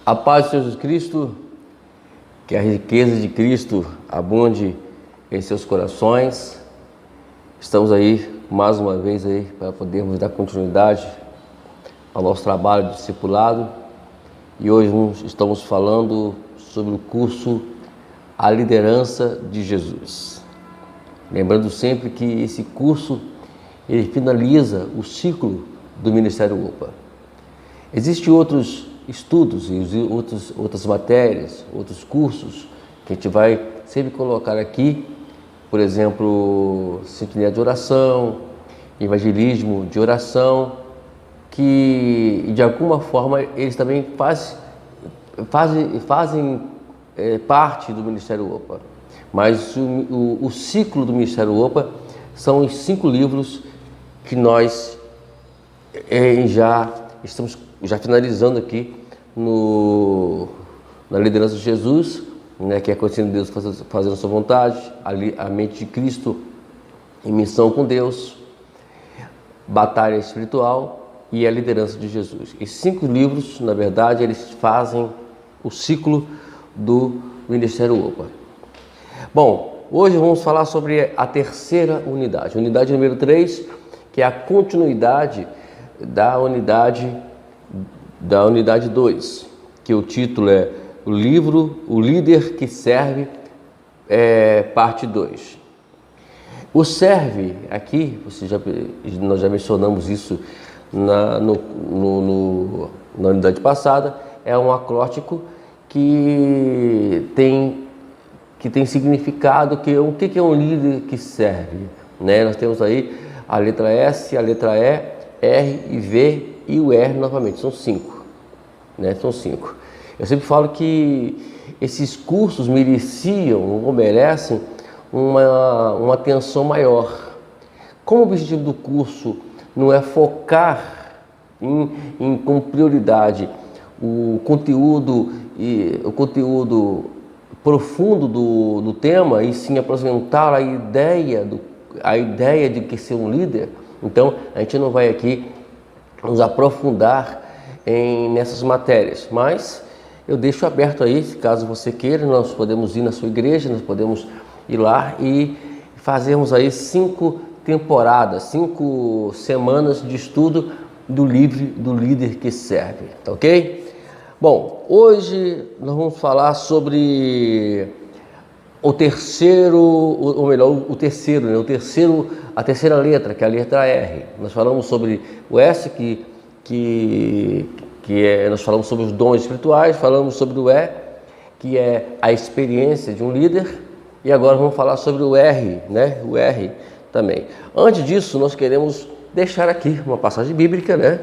A paz de Jesus Cristo, que a riqueza de Cristo abunde em seus corações. Estamos aí mais uma vez aí para podermos dar continuidade ao nosso trabalho de discipulado. E hoje estamos falando sobre o curso A Liderança de Jesus. Lembrando sempre que esse curso ele finaliza o ciclo do Ministério UPA. Existem outros estudos e outras matérias, outros cursos que a gente vai sempre colocar aqui, por exemplo, sintonia de oração, evangelismo de oração, que de alguma forma eles também fazem parte do Ministério UPA. Mas o ciclo do Ministério UPA são os 5 livros que nós já estamos finalizando aqui na liderança de Jesus, né, que é conhecendo Deus, fazendo a sua vontade, a mente de Cristo em missão com Deus, batalha espiritual e a liderança de Jesus. Esses 5 livros, na verdade, eles fazem o ciclo do Ministério UPA. Bom, hoje vamos falar sobre a terceira unidade, unidade número 3, que é a continuidade da unidade 2, que o título é o livro O Líder que Serve, parte 2. O serve aqui, nós já mencionamos isso na unidade passada, é um acróstico que tem significado, o que é um líder que serve, né? Nós temos aí a letra S, a letra E, R e V e o R novamente, são 5, né? São 5. Eu sempre falo que esses cursos mereciam ou merecem uma atenção maior. Como o objetivo do curso não é focar com prioridade o conteúdo profundo do tema, e sim apresentar a ideia de que ser um líder, então a gente não vai aqui nos aprofundar nessas matérias, mas eu deixo aberto aí, caso você queira, nós podemos ir na sua igreja, nós podemos ir lá e fazermos aí 5 temporadas, 5 semanas de estudo do líder que serve, tá ok? Bom, hoje nós vamos falar sobre a terceira letra, que é a letra R. Nós falamos sobre o S, nós falamos sobre os dons espirituais, falamos sobre o E, que é a experiência de um líder, e agora vamos falar sobre o R, né? O R também. Antes disso, nós queremos deixar aqui uma passagem bíblica, né?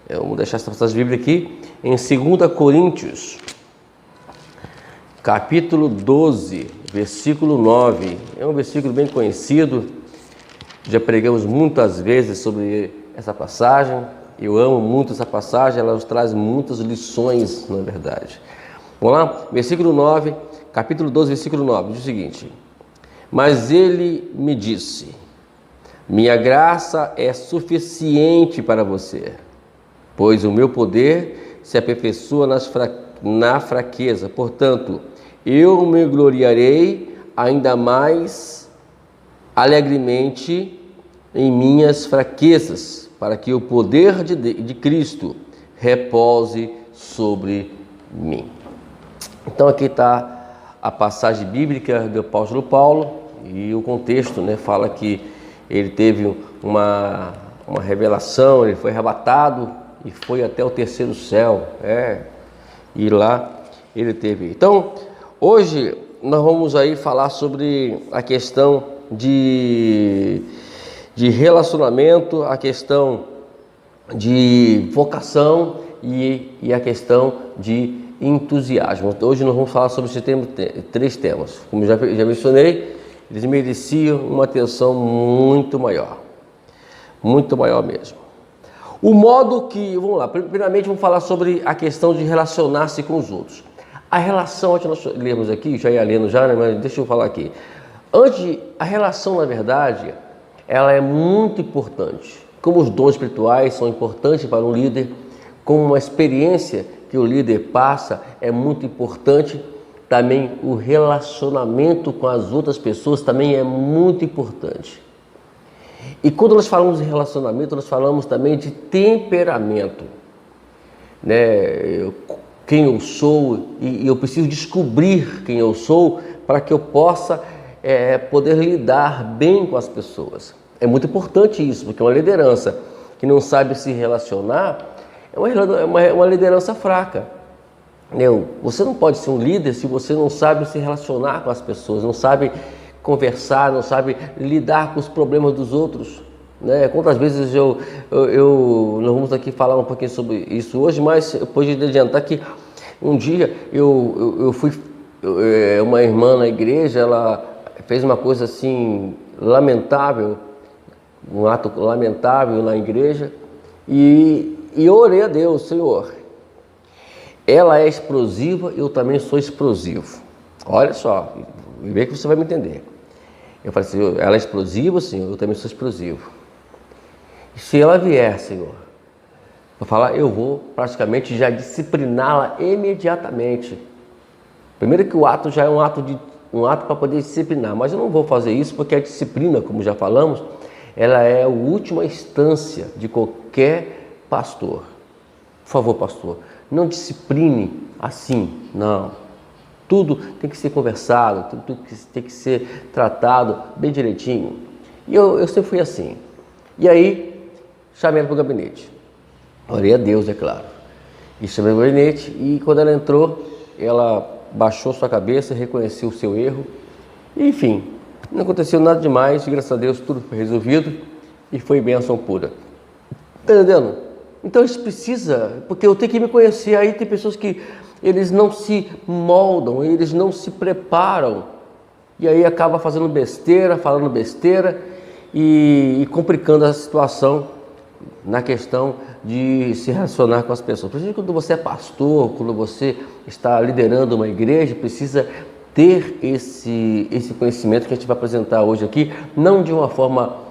Vamos deixar essa passagem bíblica aqui em 2 Coríntios, capítulo 12, versículo 9. É um versículo bem conhecido, já pregamos muitas vezes sobre essa passagem. Eu amo muito essa passagem, ela nos traz muitas lições, na verdade. Vamos lá? Versículo 9, capítulo 12, versículo 9, diz o seguinte: Mas ele me disse, minha graça é suficiente para você, pois o meu poder se aperfeiçoa na fraqueza. Portanto, eu me gloriarei ainda mais alegremente em minhas fraquezas, para que o poder de Cristo repouse sobre mim. Então aqui está a passagem bíblica do apóstolo Paulo, e o contexto, né, fala que ele teve uma revelação, ele foi arrebatado e foi até o terceiro céu, e lá ele teve. Então, hoje nós vamos aí falar sobre a questão de relacionamento, a questão de vocação e a questão de entusiasmo. Hoje nós vamos falar sobre 3 temas. Como já mencionei, eles mereciam uma atenção muito maior mesmo. O modo que, vamos lá, primeiramente vamos falar sobre a questão de relacionar-se com os outros. A relação, antes nós lemos aqui, já ia lendo já, né, mas deixa eu falar aqui. A relação, na verdade, ela é muito importante. Como os dons espirituais são importantes para um líder, como uma experiência que que o líder passa é muito importante. Também o relacionamento com as outras pessoas também é muito importante. E quando nós falamos de relacionamento, nós falamos também de temperamento, né? Quem eu sou, e eu preciso descobrir quem eu sou para que eu possa poder lidar bem com as pessoas. É muito importante isso, porque uma liderança que não sabe se relacionar é uma liderança fraca. Você não pode ser um líder se você não sabe se relacionar com as pessoas, não sabe conversar, não sabe lidar com os problemas dos outros, né? Quantas vezes nós vamos aqui falar um pouquinho sobre isso hoje, mas depois de adiantar que um dia eu fui, uma irmã na igreja, ela fez uma coisa assim lamentável, um ato lamentável na igreja, e eu orei a Deus: Senhor, ela é explosiva, eu também sou explosivo. Olha só, vê que você vai me entender. Eu falei: Senhor, ela é explosiva, Senhor, eu também sou explosivo. E se ela vier, Senhor, para falar, eu vou praticamente já discipliná-la imediatamente. Primeiro que o ato já é um ato para poder disciplinar, mas eu não vou fazer isso porque a disciplina, como já falamos, ela é a última instância de qualquer pastor. Por favor, pastor, não discipline assim, não. Tudo tem que ser conversado, tudo tem que ser tratado bem direitinho. E eu sempre fui assim. E aí, chamei ela para o gabinete. Orei a Deus, é claro. E chamei para o gabinete, e quando ela entrou, ela baixou sua cabeça, reconheceu o seu erro. E, enfim, não aconteceu nada demais, graças a Deus tudo foi resolvido e foi bênção pura. Está entendendo? Então a gente precisa, porque eu tenho que me conhecer. Aí tem pessoas que eles não se moldam, eles não se preparam, e aí acaba fazendo besteira, falando besteira e complicando a situação na questão de se relacionar com as pessoas. Por exemplo, quando você é pastor, quando você está liderando uma igreja, precisa ter esse conhecimento que a gente vai apresentar hoje aqui, não de uma forma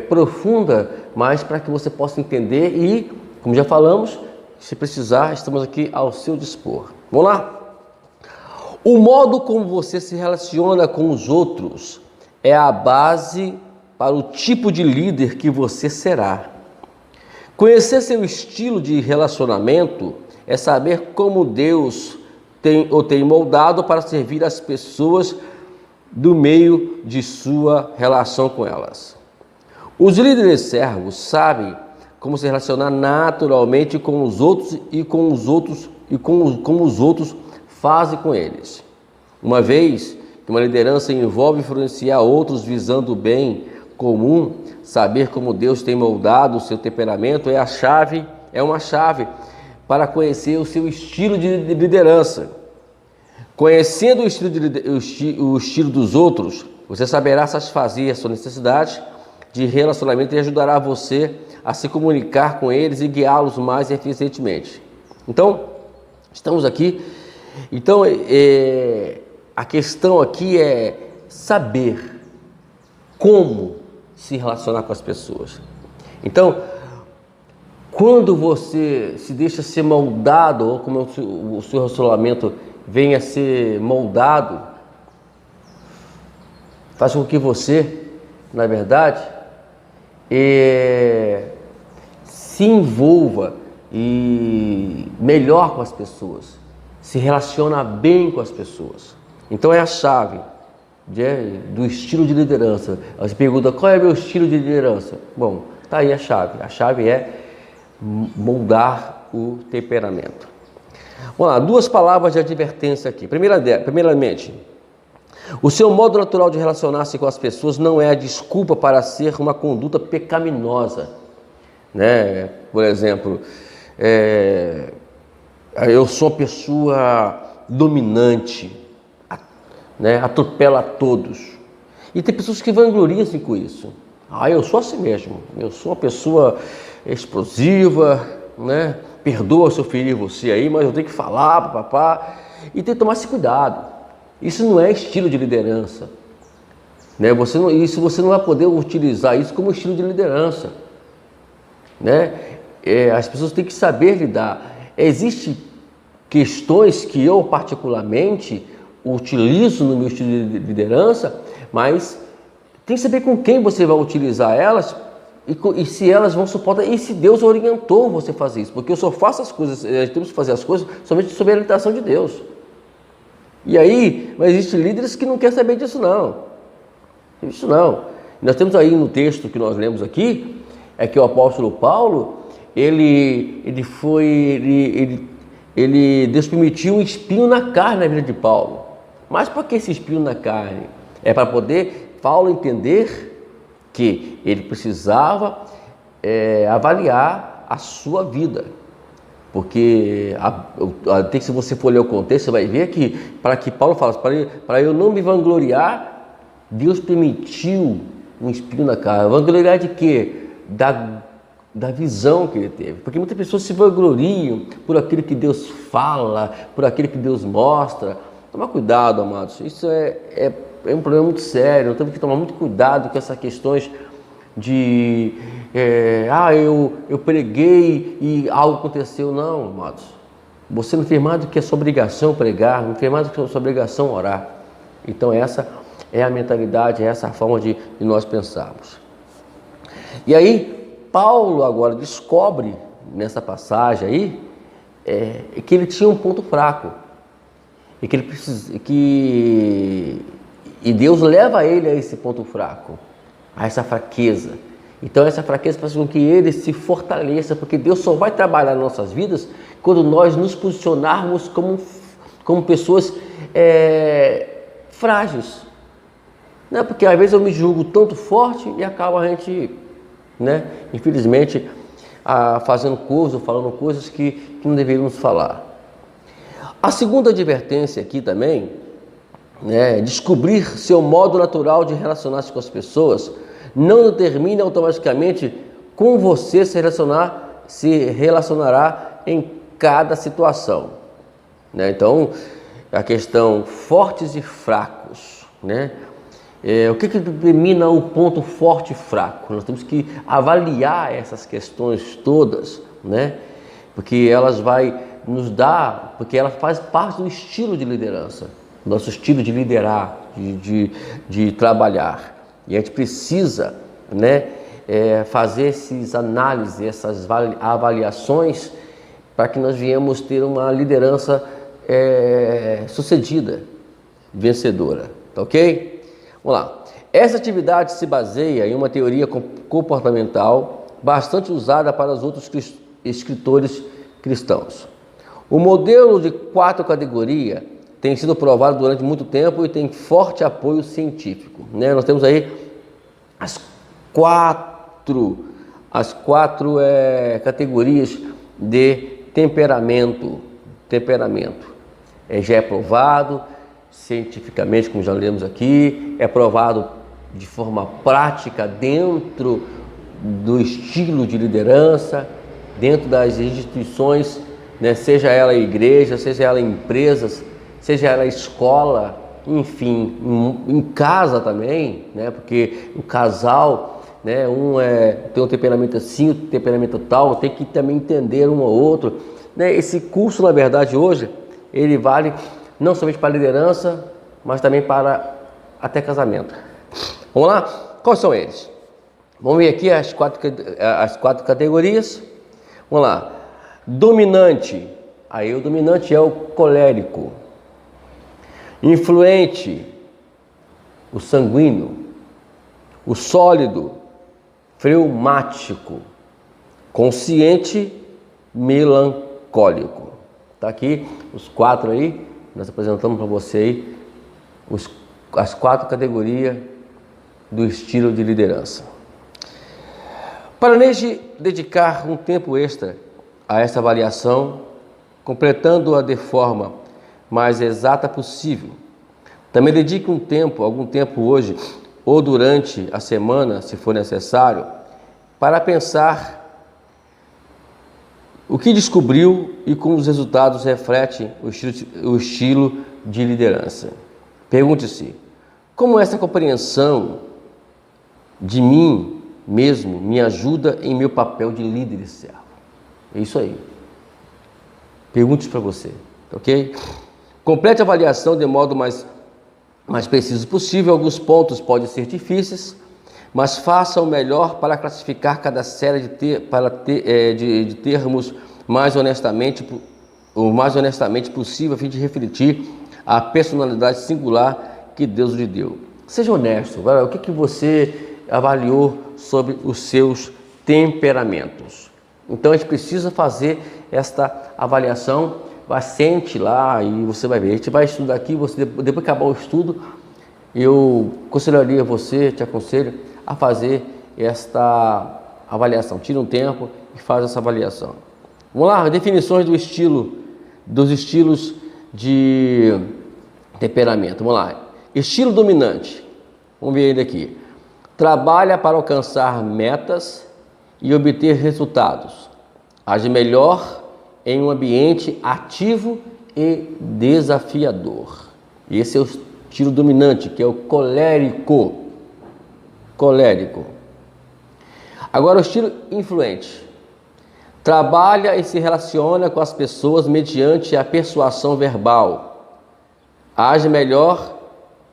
profunda, mas para que você possa entender e, como já falamos, se precisar, estamos aqui ao seu dispor. Vamos lá? O modo como você se relaciona com os outros é a base para o tipo de líder que você será. Conhecer seu estilo de relacionamento é saber como Deus tem moldado para servir as pessoas do meio de sua relação com elas. Os líderes servos sabem como se relacionar naturalmente com os outros e como os outros fazem com eles. Uma vez que uma liderança envolve influenciar outros visando o bem comum, saber como Deus tem moldado o seu temperamento é uma chave para conhecer o seu estilo de liderança. Conhecendo o estilo dos outros, você saberá satisfazer a sua necessidade de relacionamento e ajudará você a se comunicar com eles e guiá-los mais eficientemente. Então, estamos aqui. Então, a questão aqui é saber como se relacionar com as pessoas. Então, quando você se deixa ser moldado, ou como o seu relacionamento venha a ser moldado, faz com que você, na verdade, se envolva e melhor com as pessoas, se relaciona bem com as pessoas. Então é a chave do estilo de liderança. Você pergunta: qual é o meu estilo de liderança? Bom, está aí a chave. A chave é moldar o temperamento. Vamos lá, 2 palavras de advertência aqui. Primeiramente, o seu modo natural de relacionar-se com as pessoas não é a desculpa para ser uma conduta pecaminosa, né? Por exemplo, eu sou uma pessoa dominante, né? Atropela a todos. E tem pessoas que vangloriam-se com isso. Eu sou assim mesmo, eu sou uma pessoa explosiva, né? Perdoa se eu ferir você aí, mas eu tenho que falar, papá, e tem que tomar esse cuidado. Isso não é estilo de liderança, né? Você não vai poder utilizar isso como estilo de liderança, né? As pessoas têm que saber lidar. Existe questões que eu particularmente utilizo no meu estilo de liderança, mas tem que saber com quem você vai utilizar elas e se elas vão suportar, e se Deus orientou você a fazer isso, porque eu só faço as coisas, temos que fazer as coisas somente sob a orientação de Deus. E aí, mas existem líderes que não querem saber disso não. Isso não. Nós temos aí no texto que nós lemos aqui, é que o apóstolo Paulo, Deus permitiu um espinho na carne na vida de Paulo. Mas por que esse espinho na carne? É para poder Paulo entender que ele precisava avaliar a sua vida. Porque se você for ler o contexto, você vai ver que para que Paulo fala, para eu não me vangloriar, Deus permitiu um espinho na carne. Vangloriar de quê? Da visão que ele teve. Porque muitas pessoas se vangloriam por aquilo que Deus fala, por aquilo que Deus mostra. Toma cuidado, amados. Isso é um problema muito sério. Nós temos que tomar muito cuidado com essas questões de eu preguei e algo aconteceu. Não, amados. Você não fez mais do que a sua obrigação pregar, não fez mais do que a sua obrigação orar. Então essa é a mentalidade, essa é a forma de nós pensarmos. E aí, Paulo agora descobre nessa passagem aí que ele tinha um ponto fraco. E que ele precisa, e Deus leva ele a esse ponto fraco, a essa fraqueza. Então essa fraqueza faz com que ele se fortaleça, porque Deus só vai trabalhar nas nossas vidas quando nós nos posicionarmos como pessoas frágeis. Não, porque às vezes eu me julgo tanto forte e acaba a gente, infelizmente, fazendo coisas, falando coisas que não deveríamos falar. A segunda advertência aqui também, descobrir seu modo natural de relacionar-se com as pessoas não determina automaticamente com você se relacionará em cada situação. Então, a questão fortes e fracos, o que determina o ponto forte e fraco? Nós temos que avaliar essas questões todas, porque elas porque ela faz parte do estilo de liderança, nosso estilo de liderar, de trabalhar. E a gente precisa, fazer essas análises, essas avaliações, para que nós venhamos ter uma liderança sucedida, vencedora. Tá ok? Vamos lá. Essa atividade se baseia em uma teoria comportamental bastante usada para os outros escritores cristãos. O modelo de 4 categorias tem sido provado durante muito tempo e tem forte apoio científico. Nós temos aí as quatro categorias de temperamento. Já é provado cientificamente, como já lemos aqui, é provado de forma prática dentro do estilo de liderança, dentro das instituições, seja ela igreja, seja ela empresas, seja ela escola, enfim, em casa também, porque o casal, tem um temperamento assim, outro temperamento tal, tem que também entender um ao outro. Esse curso, na verdade, hoje, ele vale não somente para liderança, mas também para até casamento. Vamos lá? Quais são eles? Vamos ver aqui as quatro categorias. Vamos lá. Dominante. Aí o dominante é o colérico. Influente, o sanguíneo. O sólido, fleumático. Consciente, melancólico. Tá aqui os 4 aí. Nós apresentamos para você aí as 4 categorias do estilo de liderança. Planeje dedicar um tempo extra a essa avaliação, completando-a de forma mais exata possível. Também dedique algum tempo hoje ou durante a semana, se for necessário, para pensar o que descobriu e como os resultados refletem o estilo de liderança. Pergunte-se, como essa compreensão de mim mesmo me ajuda em meu papel de líder e servo? É isso aí. Pergunte para você. ok? Complete a avaliação de modo mais preciso possível. Alguns pontos podem ser difíceis, mas faça o melhor para classificar cada série de termos o mais honestamente possível, a fim de refletir a personalidade singular que Deus lhe deu. Seja honesto. O que você avaliou sobre os seus temperamentos? Então a gente precisa fazer esta avaliação. Sente lá e você vai ver. A gente vai estudar aqui, depois que acabar o estudo, eu aconselharia você, te aconselho a fazer esta avaliação. Tira um tempo e faz essa avaliação. Vamos lá, definições dos estilos de temperamento. Vamos lá. Estilo dominante. Vamos ver ele aqui. Trabalha para alcançar metas e obter resultados. Age melhor em um ambiente ativo e desafiador. Esse é o estilo dominante, que é o colérico. Agora o estilo influente. Trabalha e se relaciona com as pessoas mediante a persuasão verbal. Age melhor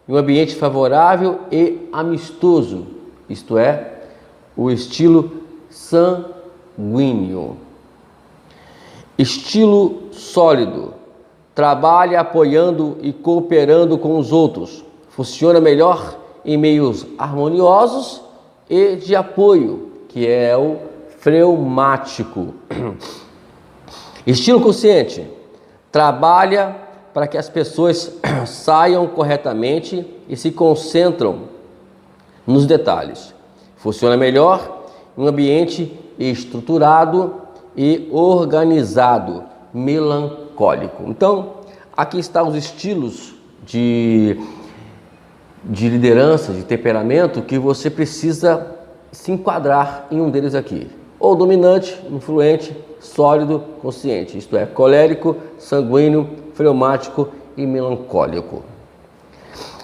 em um ambiente favorável e amistoso. Isto é, o estilo sanguíneo. Estilo sólido. Trabalha apoiando e cooperando com os outros. Funciona melhor em meios harmoniosos e de apoio, que é o fleumático. Estilo consciente. Trabalha para que as pessoas saiam corretamente e se concentram nos detalhes. Funciona melhor em um ambiente estruturado e organizado, melancólico. Então, aqui estão os estilos de liderança, de temperamento, que você precisa se enquadrar em um deles aqui. Ou dominante, influente, sólido, consciente. Isto é, colérico, sanguíneo, fleumático e melancólico.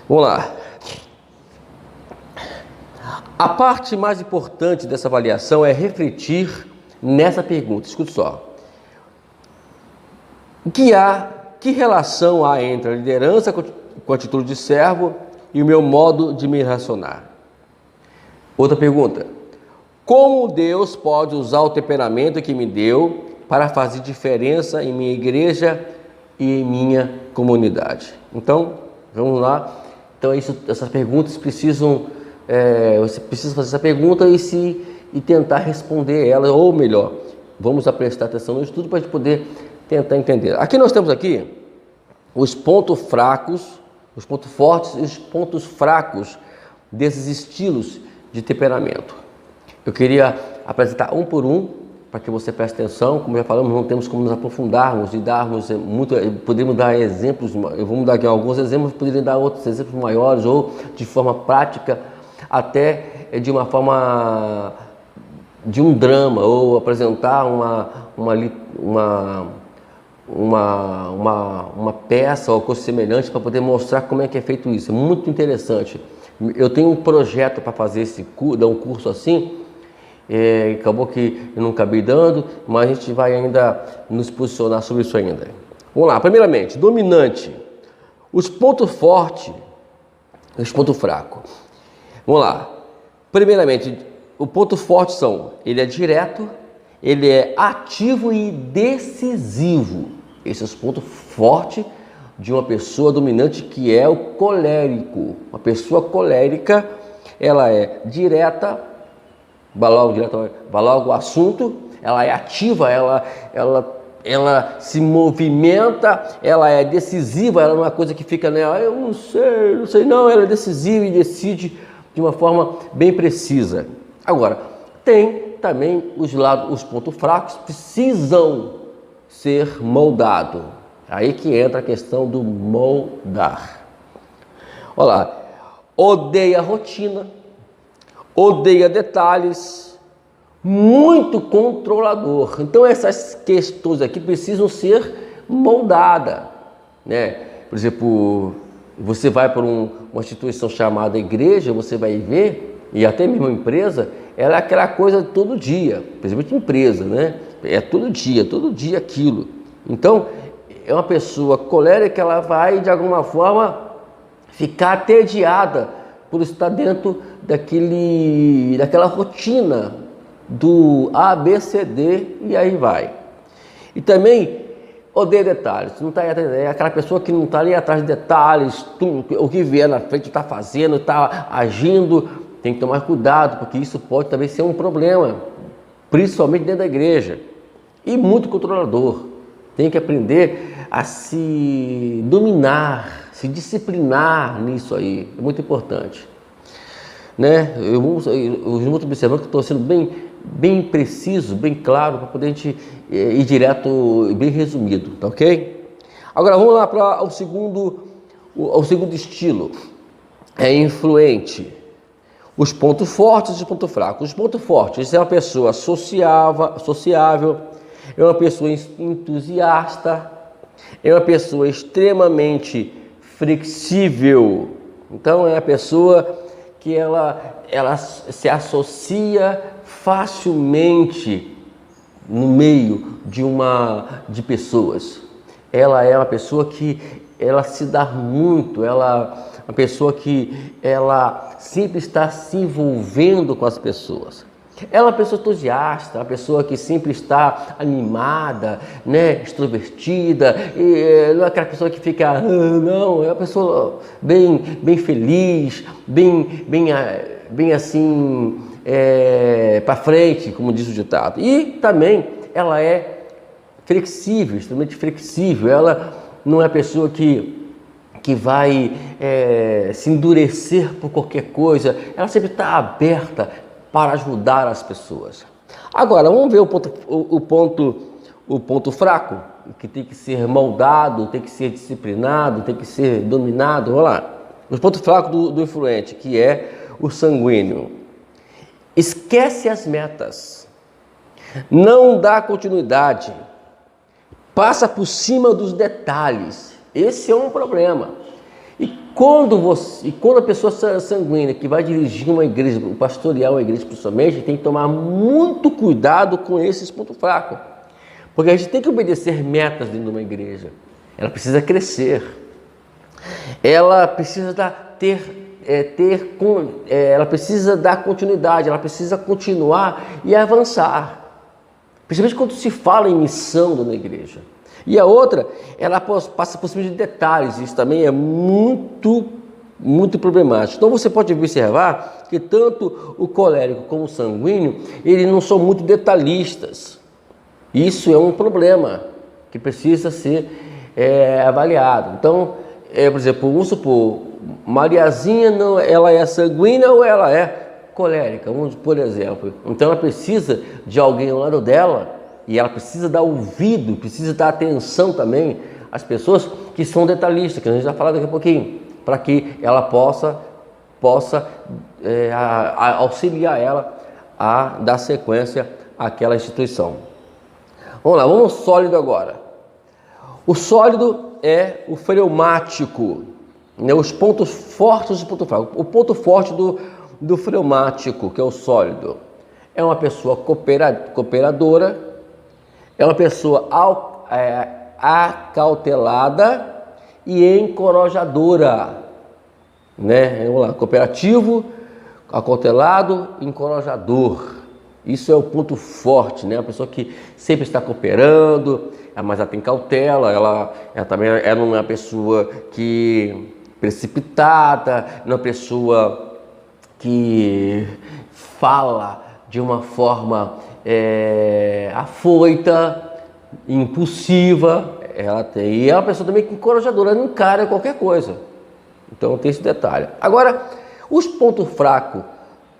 Vamos lá. A parte mais importante dessa avaliação é refletir nessa pergunta. Escute só. Que relação há entre a liderança com a atitude de servo e o meu modo de me relacionar? Outra pergunta. Como Deus pode usar o temperamento que me deu para fazer diferença em minha igreja e em minha comunidade? Então, vamos lá. Então, essas perguntas precisam... você precisa fazer essa pergunta e tentar responder ela, ou melhor, vamos prestar atenção no estudo para a gente poder tentar entender. Aqui nós temos os pontos fracos, os pontos fortes e os pontos fracos desses estilos de temperamento. Eu queria apresentar um por um, para que você preste atenção. Como já falamos, não temos como nos aprofundarmos e darmos muito, poderíamos dar exemplos, eu vou dar aqui alguns exemplos, poderia dar outros exemplos maiores, ou de forma prática, até de uma forma de um drama, ou apresentar uma peça ou coisa semelhante para poder mostrar como é que é feito isso. É muito interessante. Eu tenho um projeto para fazer dar um curso assim, acabou que eu não acabei dando, mas a gente vai ainda nos posicionar sobre isso ainda. Vamos lá, primeiramente, dominante. Os pontos fortes e os pontos fracos. Vamos lá. Primeiramente, o ponto forte ele é direto, ele é ativo e decisivo. Esse é o ponto forte de uma pessoa dominante, que é o colérico. Uma pessoa colérica, ela é direta, vai logo o assunto, ela é ativa, ela se movimenta, ela é decisiva, ela não é uma coisa que fica, né? Eu não sei, não, ela é decisiva e decide de uma forma bem precisa. Agora, tem também os pontos fracos, precisam ser moldados. Aí que entra a questão do moldar. Olha lá, odeia rotina, odeia detalhes, muito controlador. Então essas questões aqui precisam ser moldadas, né? Por exemplo, você vai para uma instituição chamada igreja, você vai ver, e até mesmo a empresa, ela é aquela coisa todo dia, principalmente empresa, né? É todo dia aquilo. Então, é uma pessoa colérica, ela vai de alguma forma ficar entediada por estar dentro daquela rotina do A, B, C, D e aí vai. E também odeia detalhes, não tá, é aquela pessoa que não está ali atrás de detalhes, o que vier na frente está fazendo, está agindo, tem que tomar cuidado, porque isso pode também ser um problema, principalmente dentro da igreja. E muito controlador, tem que aprender a se dominar, se disciplinar nisso aí, é muito importante. Né? Os irmãos observando que estou sendo bem preciso, bem claro, para poder a gente ir direto e bem resumido, tá ok? Agora vamos lá para o segundo estilo, é influente. Os pontos fortes e os pontos fracos. Os pontos fortes é uma pessoa sociável, é uma pessoa entusiasta, é uma pessoa extremamente flexível. Então é a pessoa que ela se associa facilmente no meio de pessoas. Ela é uma pessoa que ela se dá muito, uma pessoa que ela sempre está se envolvendo com as pessoas. Ela é uma pessoa entusiasta, uma pessoa que sempre está animada, né, extrovertida, e não é aquela pessoa que fica, não, é uma pessoa bem feliz, bem assim, para frente, como diz o ditado. E também ela é flexível, extremamente flexível, ela não é a pessoa que vai se endurecer por qualquer coisa, ela sempre está aberta para ajudar as pessoas. Agora, vamos ver o ponto fraco, que tem que ser moldado, tem que ser disciplinado, tem que ser dominado. Vamos lá. O ponto fraco do influente, que é o sanguíneo. Esquece as metas, não dá continuidade, passa por cima dos detalhes. Esse é um problema. E quando a pessoa sanguínea que vai dirigir uma igreja, pastorear uma igreja principalmente, tem que tomar muito cuidado com esses pontos fracos. Porque a gente tem que obedecer metas dentro de uma igreja. Ela precisa crescer. Ela precisa ela precisa dar continuidade, ela precisa continuar e avançar. Principalmente quando se fala em missão da igreja. E a outra, ela passa por cima de detalhes, isso também é muito problemático. Então você pode observar que tanto o colérico como o sanguíneo, eles não são muito detalhistas. Isso é um problema que precisa ser avaliado. Então, por exemplo, vamos supor, Mariazinha, ela é sanguínea ou ela é colérica, por exemplo. Então ela precisa de alguém ao lado dela, e ela precisa dar ouvido, precisa dar atenção também às pessoas que são detalhistas, que a gente vai falar daqui a pouquinho, para que ela possa auxiliar ela a dar sequência àquela instituição. Vamos lá, vamos ao sólido agora. O sólido é o fleumático, né? Os pontos fortes e pontos fracos. O ponto forte do fleumático, que é o sólido, é uma pessoa cooperadora, é uma pessoa acautelada e encorajadora, né? Vamos lá, cooperativo, acautelado, encorajador. Isso é o ponto forte, né? A pessoa que sempre está cooperando, mas ela tem cautela, ela também é uma pessoa que precipitada, uma pessoa que fala de uma forma afoita, impulsiva, e é uma pessoa também encorajadora, ela não encara qualquer coisa. Então tem esse detalhe. Agora, os pontos fracos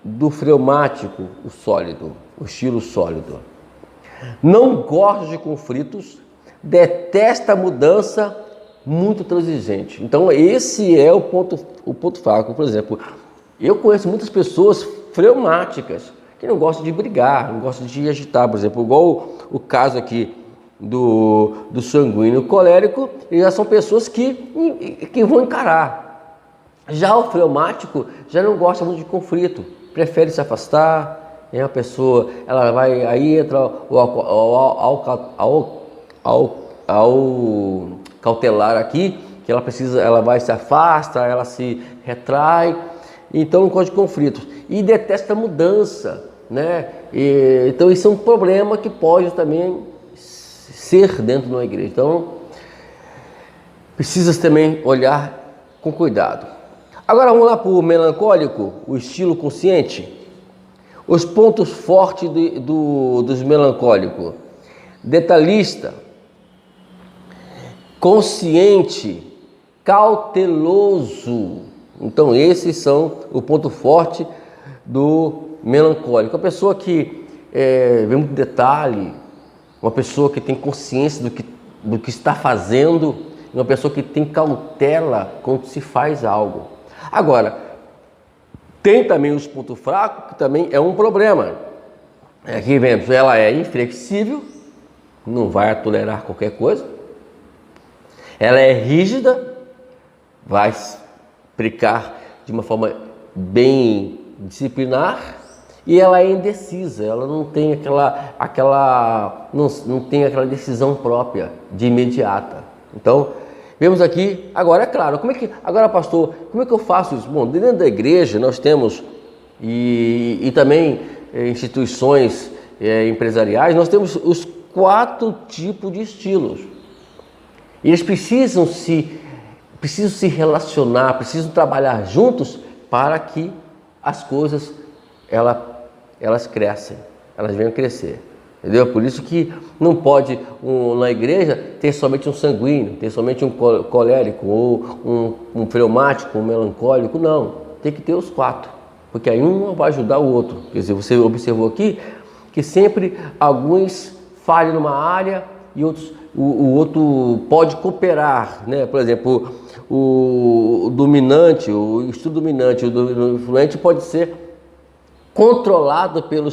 do fleumático, o sólido, o estilo sólido: não gosta de conflitos, detesta a mudança, muito transigente. Então esse é o ponto fraco. Por exemplo, eu conheço muitas pessoas fleumáticas que não gostam de brigar, não gostam de agitar. Por exemplo, igual o caso aqui do sanguíneo colérico, eles já são pessoas que vão encarar. Já o fleumático já não gosta muito de conflito, prefere se afastar. É uma pessoa, ela vai, aí entra cautelar aqui, que ela vai se afasta, ela se retrai, então não gosta de conflitos e detesta mudança, né? Então isso é um problema que pode também ser dentro de uma igreja. Então precisa também olhar com cuidado. Agora vamos lá para o melancólico, o estilo consciente. Os pontos fortes dos melancólicos: detalhista, consciente, cauteloso. Então esses são o ponto forte do melancólico. A pessoa que vê muito detalhe, uma pessoa que tem consciência do que está fazendo, uma pessoa que tem cautela quando se faz algo. Agora, tem também os pontos fracos, que também é um problema. Aqui vemos, ela é inflexível, não vai tolerar qualquer coisa. Ela é rígida, vai explicar de uma forma bem disciplinar, e ela é indecisa, ela não tem não tem aquela decisão própria de imediata. Então, vemos aqui, agora é claro, agora pastor, como é que eu faço isso? Bom, dentro da igreja nós temos, e também instituições empresariais, nós temos os 4 tipos de estilos. E eles precisam se relacionar, precisam trabalhar juntos para que as coisas elas crescem, elas venham crescer. Entendeu? Por isso que não pode na igreja ter somente um sanguíneo, ter somente um colérico, ou um fleumático, um melancólico. Não, tem que ter os 4, porque aí um vai ajudar o outro. Quer dizer, você observou aqui que sempre alguns falham numa área e o outro pode cooperar, né? Por exemplo, o dominante, o estilo dominante, o influente pode ser controlado pelo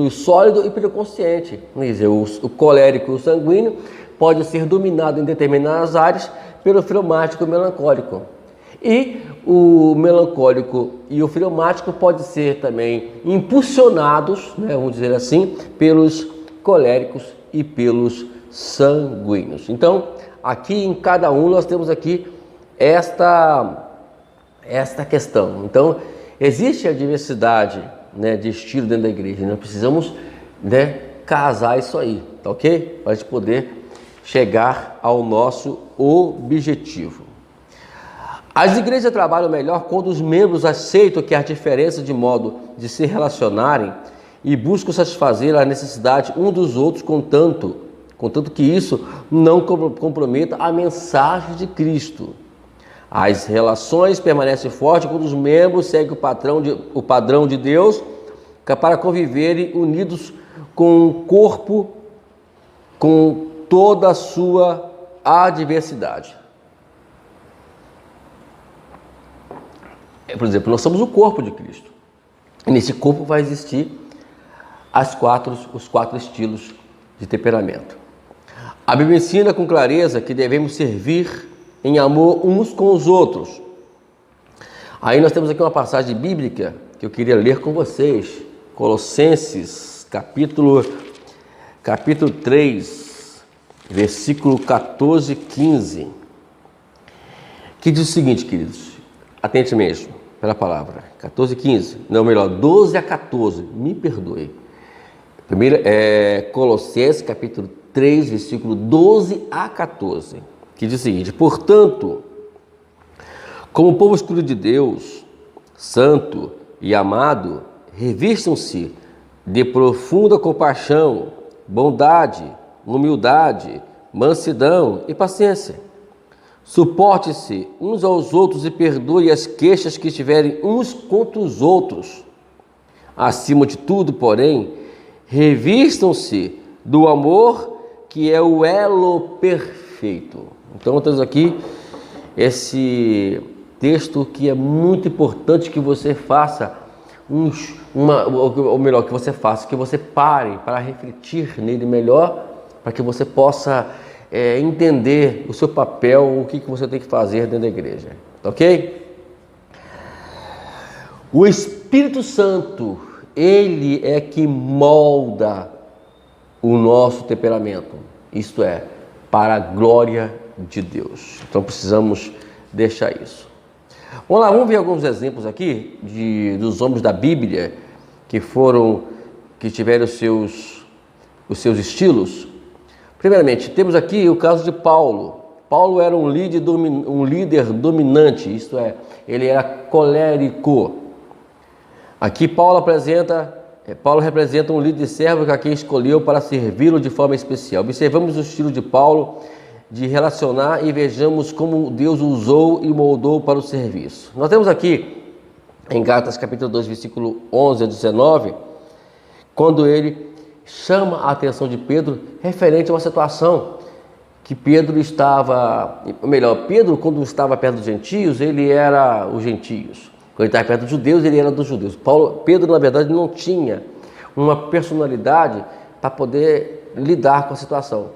sólido e pelo consciente. Quer dizer, o colérico e o sanguíneo pode ser dominado em determinadas áreas pelo fleumático e melancólico. E o melancólico e o fleumático pode ser também impulsionados, né, vamos dizer assim, pelos coléricos e pelos sanguíneos. Então, aqui em cada um nós temos aqui esta questão. Então, existe a diversidade, né, de estilo dentro da igreja. Nós precisamos, né, casar isso aí, tá ok? Para a gente poder chegar ao nosso objetivo. As igrejas trabalham melhor quando os membros aceitam que há diferença de modo de se relacionarem e buscam satisfazer a necessidade um dos outros, contanto que isso não comprometa a mensagem de Cristo. As relações permanecem fortes quando os membros seguem o padrão de Deus para conviverem unidos com o corpo, com toda a sua adversidade. Por exemplo, nós somos o corpo de Cristo. E nesse corpo vai existir os 4 estilos de temperamento. A Bíblia ensina com clareza que devemos servir em amor uns com os outros. Aí nós temos aqui uma passagem bíblica que eu queria ler com vocês. Colossenses, capítulo 3, versículo 14 e 15. Que diz o seguinte, queridos. Atente mesmo pela palavra. 14 e 15. Não, melhor, 12 a 14. Me perdoe. Primeiro é Colossenses, capítulo 3, versículo 12 a 14. Que diz o seguinte: portanto, como povo escolhido de Deus, santo e amado, revistam-se de profunda compaixão, bondade, humildade, mansidão e paciência. Suporte-se uns aos outros e perdoe as queixas que estiverem uns contra os outros. Acima de tudo, porém, revistam-se do amor, que é o elo perfeito. Então, temos aqui esse texto que é muito importante que você faça, ou melhor, que você faça, que você pare para refletir nele melhor, para que você possa entender o seu papel, o que você tem que fazer dentro da igreja, ok? O Espírito Santo, ele é que molda o nosso temperamento, isto é, para a glória de Deus. Então precisamos deixar isso. Vamos lá, vamos ver alguns exemplos aqui dos homens da Bíblia que tiveram os seus estilos. Primeiramente, temos aqui o caso de Paulo. Paulo era um líder dominante, isto é, ele era colérico. Aqui Paulo representa um líder servo a quem escolheu para servi-lo de forma especial. Observamos o estilo de Paulo de relacionar e vejamos como Deus usou e moldou para o serviço. Nós temos aqui em Gálatas capítulo 2, versículo 11 a 19, quando ele chama a atenção de Pedro referente a uma situação que Pedro quando estava perto dos gentios, ele era os gentios. Quando ele estava perto dos judeus, ele era dos judeus. Pedro, na verdade, não tinha uma personalidade para poder lidar com a situação.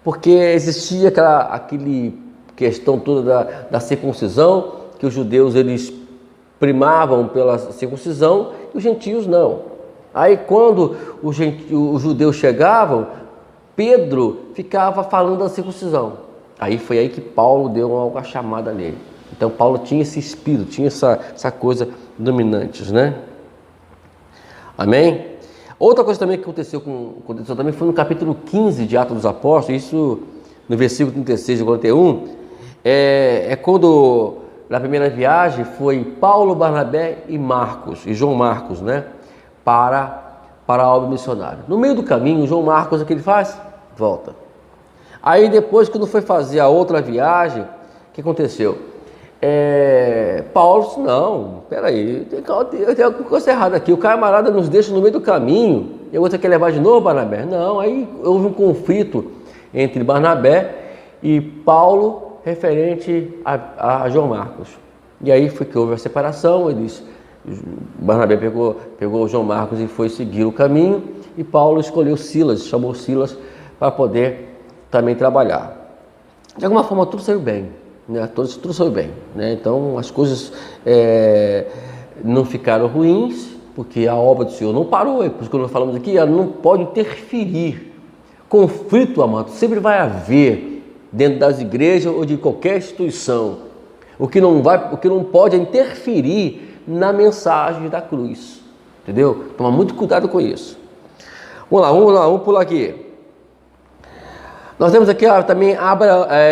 Porque existia aquele questão toda da circuncisão, que os judeus eles primavam pela circuncisão e os gentios não. Aí quando os judeus chegavam, Pedro ficava falando da circuncisão. Aí foi aí que Paulo deu uma chamada nele. Então Paulo tinha esse espírito, tinha essa coisa dominante, né? Amém? Outra coisa também que aconteceu também foi no capítulo 15 de Atos dos Apóstolos, isso no versículo 36 e 41, quando na primeira viagem foi Paulo, Barnabé e João Marcos, né? Para a obra missionária. No meio do caminho, João Marcos, o que ele faz? Volta. Aí depois, quando foi fazer a outra viagem, o que aconteceu? Paulo disse, não, peraí, tem alguma coisa errada aqui, o camarada nos deixa no meio do caminho, eu vou ter que levar de novo Barnabé? Não, aí houve um conflito entre Barnabé e Paulo referente a João Marcos. E aí foi que houve a separação, Barnabé pegou João Marcos e foi seguir o caminho, e Paulo chamou Silas para poder também trabalhar. De alguma forma tudo saiu bem. Né? Tudo saiu bem, né? Então as coisas não ficaram ruins, porque a obra do Senhor não parou. Por isso que nós falamos aqui, ela não pode interferir. Conflito, amado, sempre vai haver dentro das igrejas ou de qualquer instituição. O que não pode é interferir na mensagem da cruz, entendeu? Toma muito cuidado com isso. Vamos pular aqui. Nós temos aqui também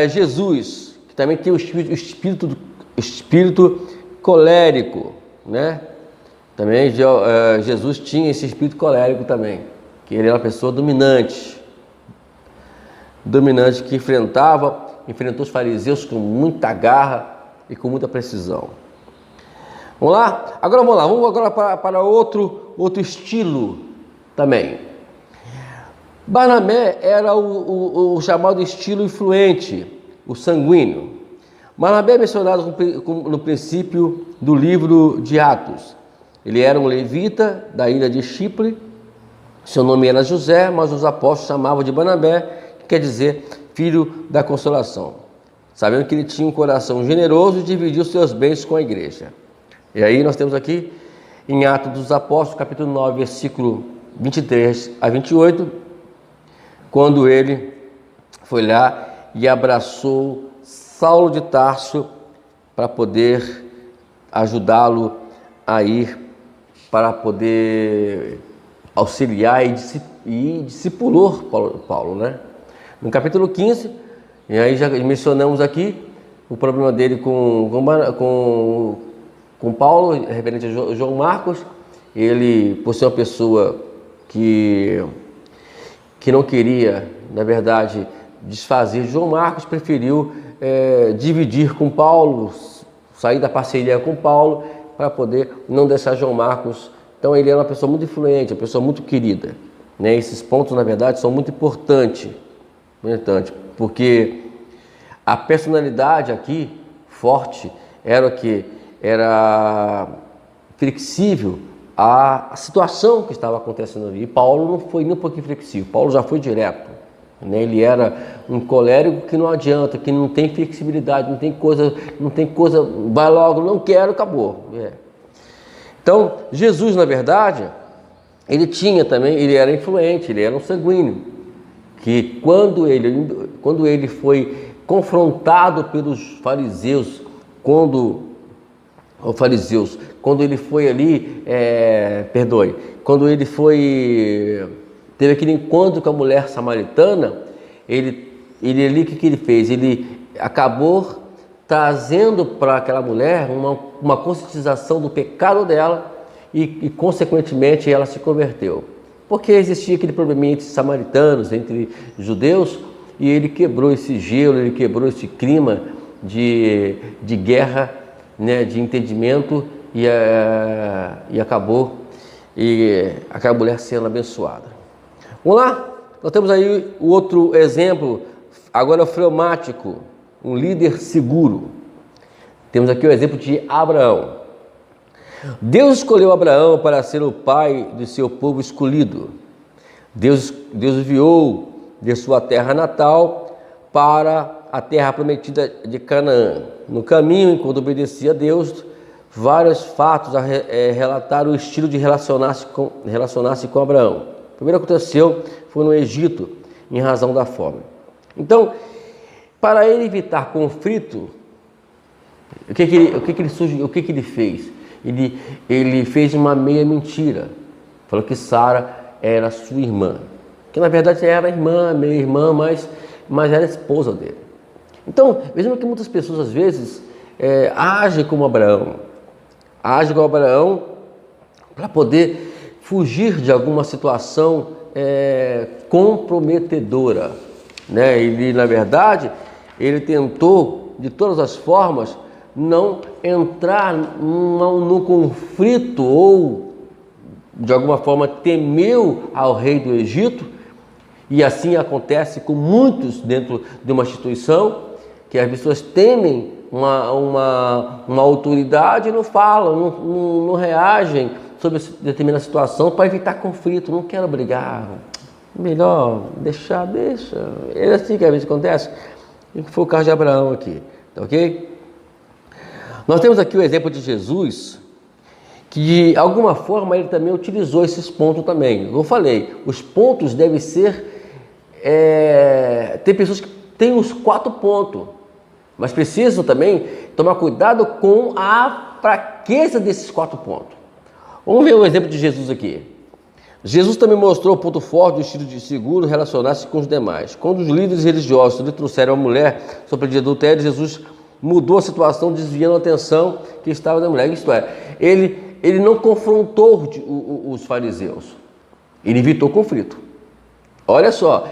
Jesus, que também tem o espírito colérico, né? Também Jesus tinha esse espírito colérico também, que ele era uma pessoa dominante que enfrentou os fariseus com muita garra e com muita precisão. Vamos lá? Vamos agora para outro estilo também. Barnabé era o chamado estilo influente, o sanguíneo. Barnabé é mencionado no princípio do livro de Atos. Ele era um levita da ilha de Chipre, seu nome era José, mas os apóstolos chamavam de Barnabé, que quer dizer filho da consolação. Sabendo que ele tinha um coração generoso e dividiu seus bens com a igreja. E aí nós temos aqui em Atos dos Apóstolos, capítulo 9, versículo 23 a 28, quando ele foi lá e abraçou Saulo de Tarso para poder ajudá-lo a ir, para poder auxiliar e discipulou Paulo, né? No capítulo 15, e aí já mencionamos aqui o problema dele com Paulo, referente a João Marcos. Ele, por ser uma pessoa que não queria, na verdade, desfazer de João Marcos, preferiu dividir com Paulo, sair da parceria com Paulo, para poder não deixar João Marcos. Então ele era uma pessoa muito influente, uma pessoa muito querida, né? Esses pontos, na verdade, são muito importantes, porque a personalidade aqui, forte, era flexível à situação que estava acontecendo ali. E Paulo não foi nem um pouquinho flexível, Paulo já foi direto, né? Ele era um colérico que não adianta, que não tem flexibilidade, não tem coisa, vai logo, não quero, acabou. Então, Jesus, na verdade, ele era influente, ele era um sanguíneo, que quando ele foi confrontado pelos fariseus, quando ele foi ali, quando ele teve aquele encontro com a mulher samaritana, ele ali, o que ele fez? Ele acabou trazendo para aquela mulher uma conscientização do pecado dela e consequentemente, ela se converteu. Porque existia aquele probleminha entre samaritanos, entre judeus, e ele quebrou esse gelo, ele quebrou esse clima de guerra, né, de entendimento, e acabou aquela mulher sendo abençoada. Vamos lá? Nós temos aí o outro exemplo, agora fleumático, um líder seguro. Temos aqui o exemplo de Abraão. Deus escolheu Abraão para ser o pai de seu povo escolhido. Deus enviou de sua terra natal para a terra prometida de Canaã. No caminho, enquanto obedecia a Deus, vários fatos relataram o estilo de relacionar-se com Abraão. O primeiro que aconteceu foi no Egito, em razão da fome. Então, para ele evitar conflito, o que ele fez? Ele fez uma meia mentira. Falou que Sara era sua irmã. Que na verdade era meia irmã, mas era esposa dele. Então, vejam que muitas pessoas às vezes agem como Abraão. Agem como Abraão para poder fugir de alguma situação comprometedora, né? Ele, na verdade, ele tentou de todas as formas não entrar no conflito, ou de alguma forma temeu ao rei do Egito, e assim acontece com muitos dentro de uma instituição, que as pessoas temem uma autoridade e não falam, não reagem sobre determinada situação para evitar conflito. Não quero brigar, melhor deixa. É assim que às vezes acontece. E foi o caso de Abraão aqui, tá ok? Nós temos aqui o exemplo de Jesus, que de alguma forma ele também utilizou esses pontos também. Eu falei, os pontos devem ser... tem pessoas que têm os 4 pontos, mas precisam também tomar cuidado com a fraqueza desses 4 pontos. Vamos ver o exemplo de Jesus aqui. Jesus também mostrou o ponto forte do estilo de seguro relacionar-se com os demais. Quando os líderes religiosos lhe trouxeram a mulher sobre de adultério, Jesus mudou a situação, desviando a atenção que estava da mulher. Isto é, ele não confrontou os fariseus, ele evitou conflito. Olha só,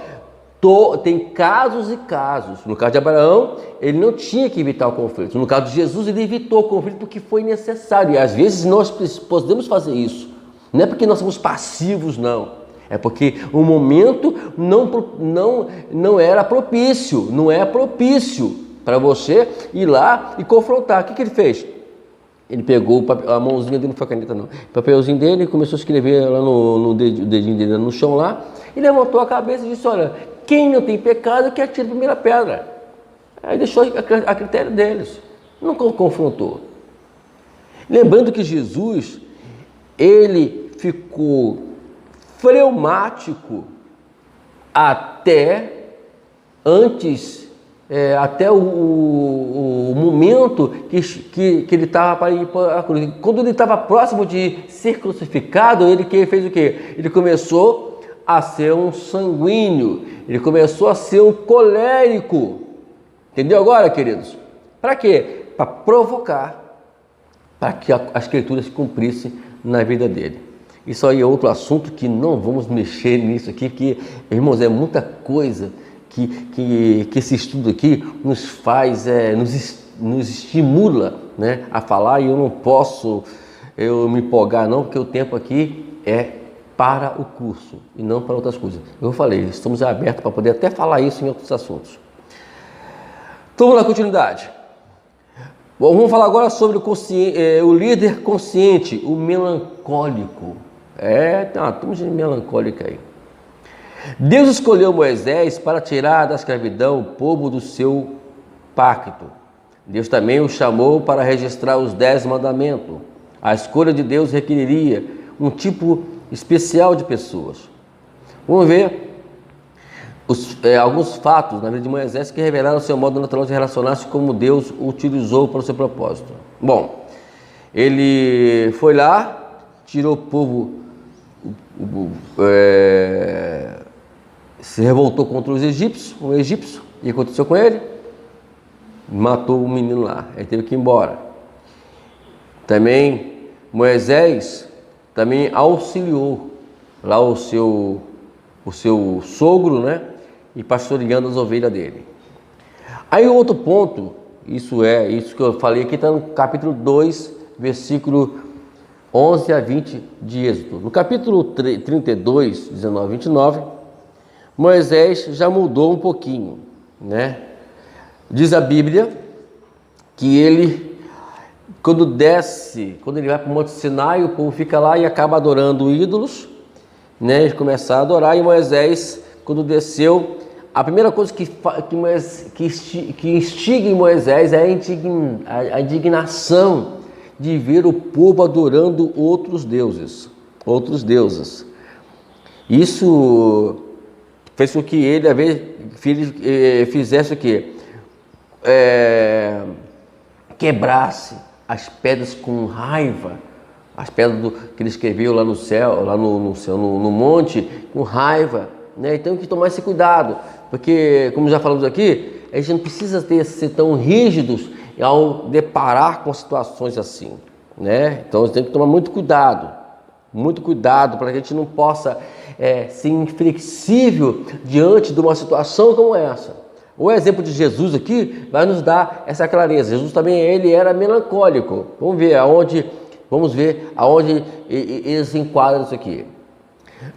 tem casos e casos. No caso de Abraão, ele não tinha que evitar o conflito. No caso de Jesus, ele evitou o conflito porque foi necessário. E às vezes nós podemos fazer isso. Não é porque nós somos passivos, não. É porque o momento não era propício, não é propício para você ir lá e confrontar. O que ele fez? Ele pegou a mãozinha dele, não foi a caneta não, o papelzinho dele, e começou a escrever lá no dedinho dele no chão lá, e levantou a cabeça e disse: olha, quem não tem pecado que atire a primeira pedra. Aí deixou a critério deles, não confrontou. Lembrando que Jesus, ele ficou fleumático até o momento que ele estava para ir para a cruz. Quando ele estava próximo de ser crucificado, ele fez o quê? Ele começou a ser um sanguíneo, ele começou a ser um colérico. Entendeu agora, queridos? Para quê? Para provocar, para que a Escritura se cumprisse na vida dele. Isso aí é outro assunto que não vamos mexer nisso aqui, porque, irmãos, é muita coisa que esse estudo aqui nos faz, nos estimula, né, a falar, e eu não posso me empolgar não, porque o tempo aqui é para o curso e não para outras coisas. Eu falei, estamos abertos para poder até falar isso em outros assuntos. Então vamos na continuidade. Bom, vamos falar agora sobre o líder consciente, o melancólico. Tem uma turma de melancólica aí. Deus escolheu Moisés para tirar da escravidão o povo do seu pacto. Deus também o chamou para registrar os 10 mandamentos. A escolha de Deus requeriria um tipo especial de pessoas. Vamos ver alguns fatos na vida de Moisés que revelaram o seu modo natural de relacionar-se como Deus o utilizou para o seu propósito. Bom, ele foi lá, tirou o povo, se revoltou contra os egípcios, um egípcio, e o que aconteceu com ele? Matou o menino lá, ele teve que ir embora. Também Moisés também auxiliou lá o seu sogro, né? E pastoreando as ovelhas dele. Aí outro ponto, isso que eu falei aqui, está no capítulo 2, versículo 11 a 20 de Êxodo. No capítulo 32, 19 e 29, Moisés já mudou um pouquinho, né? Diz a Bíblia que ele, quando ele vai para o Monte Sinai, o povo fica lá e acaba adorando ídolos, né? Eles começaram a adorar, e Moisés, quando desceu, a primeira coisa que instiga em Moisés é a indignação de ver o povo adorando outros deuses. Isso fez com que ele, às vezes, fizesse o quê? Quebrasse as pedras com raiva, as pedras que ele escreveu lá no céu, no monte, com raiva, né? Então tem que tomar esse cuidado, porque, como já falamos aqui, a gente não precisa ser tão rígidos ao deparar com situações assim, né? Então tem que tomar muito cuidado para que a gente não possa ser inflexível diante de uma situação como essa. O exemplo de Jesus aqui vai nos dar essa clareza. Jesus também ele era melancólico. Vamos ver aonde ele se enquadra nisso aqui.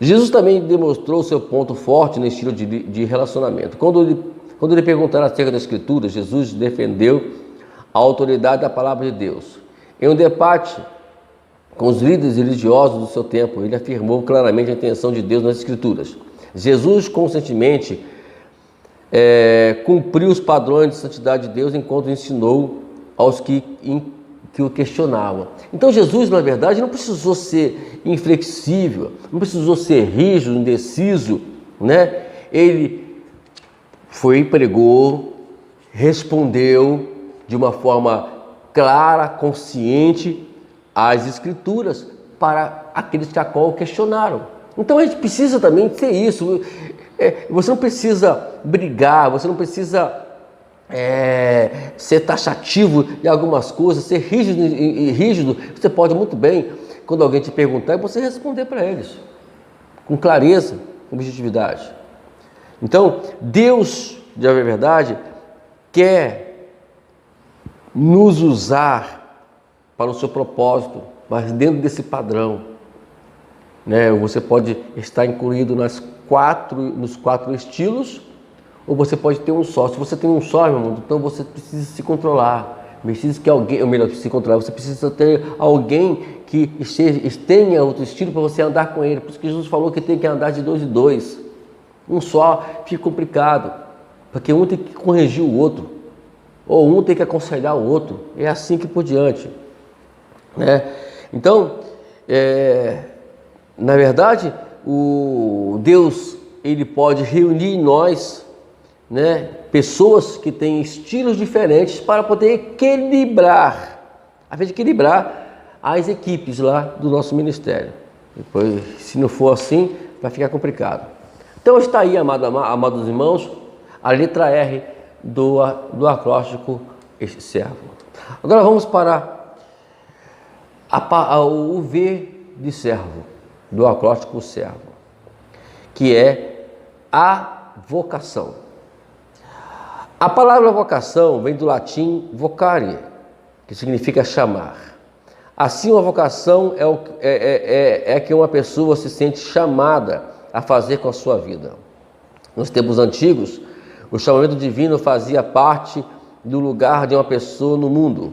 Jesus também demonstrou seu ponto forte no estilo de relacionamento. Quando lhe perguntaram acerca da Escritura, Jesus defendeu a autoridade da palavra de Deus. Em um debate com os líderes religiosos do seu tempo, ele afirmou claramente a intenção de Deus nas Escrituras. Jesus constantemente cumpriu os padrões de santidade de Deus enquanto ensinou aos que o questionavam. Então Jesus, na verdade, não precisou ser inflexível, não precisou ser rígido, indeciso, né? Ele pregou, respondeu de uma forma clara, consciente às Escrituras para aqueles que a qual questionaram. Então a gente precisa também ser isso. Você não precisa brigar, você não precisa ser taxativo em algumas coisas, ser rígido. Você pode muito bem, quando alguém te perguntar, você responder para eles com clareza, com objetividade. Então, Deus, de verdade, quer nos usar para o seu propósito, mas dentro desse padrão, né? Você pode estar incluído nos quatro estilos, ou você pode ter um só. Se você tem um só, meu irmão, então você precisa se controlar. Precisa que alguém, ou melhor, se controlar, você precisa ter alguém que tenha outro estilo para você andar com ele. Por isso que Jesus falou que tem que andar de 2 em 2. Um só fica complicado, porque um tem que corrigir o outro, ou um tem que aconselhar o outro. É assim que por diante, né? Então, na verdade, o Deus, ele pode reunir em nós, né, pessoas que têm estilos diferentes para poder equilibrar, a fim de equilibrar as equipes lá do nosso ministério. Depois, se não for assim, vai ficar complicado. Então está aí, amados irmãos, a letra R do acróstico servo. Agora vamos para o V de servo, do acróstico servo, que é a vocação. A palavra vocação vem do latim vocare, que significa chamar. Assim, uma vocação é que uma pessoa se sente chamada a fazer com a sua vida. Nos tempos antigos, o chamamento divino fazia parte do lugar de uma pessoa no mundo.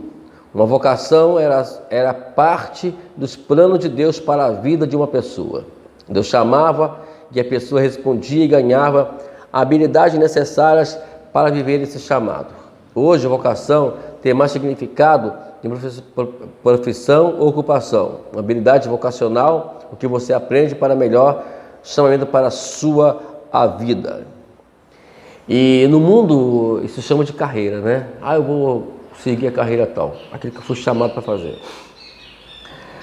Uma vocação era parte dos planos de Deus para a vida de uma pessoa. Deus chamava e a pessoa respondia e ganhava habilidades necessárias para viver esse chamado. Hoje, a vocação tem mais significado de profissão ou ocupação. Uma habilidade vocacional, o que você aprende para melhor chamamento para a sua vida. E no mundo isso se chama de carreira, né? Eu vou seguir a carreira tal, aquilo que eu fui chamado para fazer.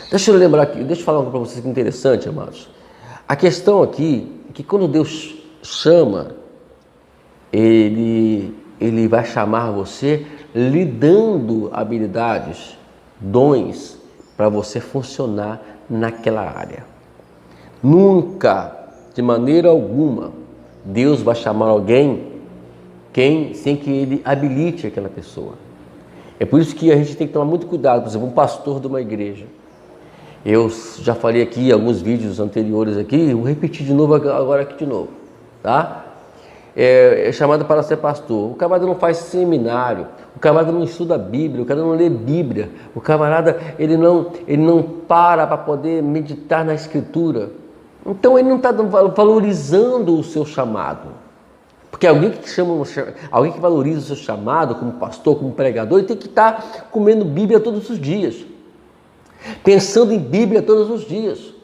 Deixa eu lembrar aqui, deixa eu falar algo para vocês que é interessante, amados. A questão aqui é que quando Deus chama, Ele vai chamar você lhe dando habilidades, dons para você funcionar naquela área. Nunca, de maneira alguma, Deus vai chamar alguém sem que Ele habilite aquela pessoa. É por isso que a gente tem que tomar muito cuidado. Por exemplo, um pastor de uma igreja. Eu já falei aqui em alguns vídeos anteriores aqui, vou repetir de novo agora aqui de novo, tá? É chamado para ser pastor. O camarada não faz seminário, o camarada não estuda a Bíblia, o camarada não lê Bíblia, o camarada ele não para poder meditar na Escritura. Então ele não está valorizando o seu chamado. Porque alguém que valoriza o seu chamado como pastor, como pregador, ele tem que estar comendo Bíblia todos os dias, pensando em Bíblia todos os dias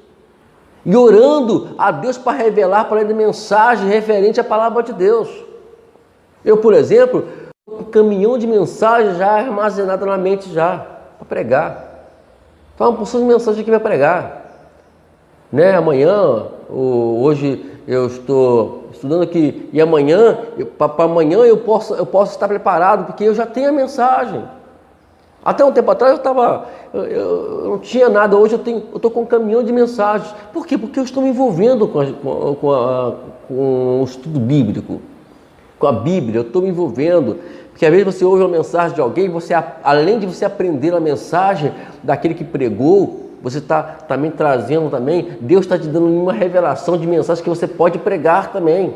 e orando a Deus para revelar para ele mensagem referente à palavra de Deus. Eu, por exemplo, um caminhão de mensagens já armazenada na mente já para pregar. Então, uma porção de mensagem aqui vai pregar, né? Amanhã, hoje eu estou estudando aqui e amanhã, para amanhã eu posso estar preparado porque eu já tenho a mensagem. Até um tempo atrás eu não tinha nada, hoje eu estou com um caminhão de mensagens. Por quê? Porque eu estou me envolvendo com o estudo bíblico, com a Bíblia, eu estou me envolvendo. Porque às vezes você ouve uma mensagem de alguém, além de você aprender a mensagem daquele que pregou, você está também trazendo também, Deus está te dando uma revelação de mensagem que você pode pregar também.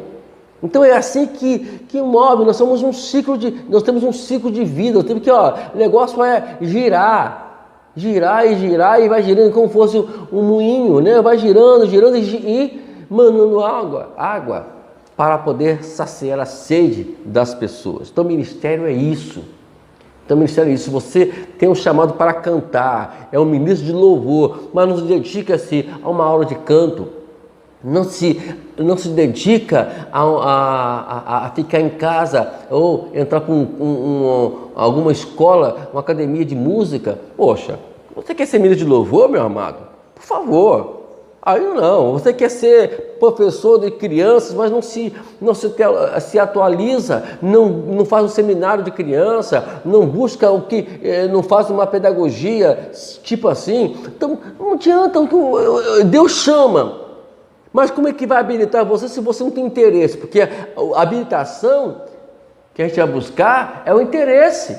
Então é assim que move, nós temos um ciclo de vida, temos que, o negócio é girar e vai girando como fosse um moinho, né? Vai girando e mandando água para poder saciar a sede das pessoas. Então o ministério é isso. Você tem um chamado para cantar, é um ministro de louvor, mas não se dedica-se a uma aula de canto. Não se dedica a ficar em casa ou entrar com alguma escola, uma academia de música. Poxa, você quer ser ministro de louvor, meu amado? Por favor. Aí não. Você quer ser professor de crianças, mas não se atualiza, não faz um seminário de criança, não busca não faz uma pedagogia tipo assim. Então não adianta, Deus chama. Mas como é que vai habilitar você se você não tem interesse? Porque a habilitação que a gente vai buscar é o interesse.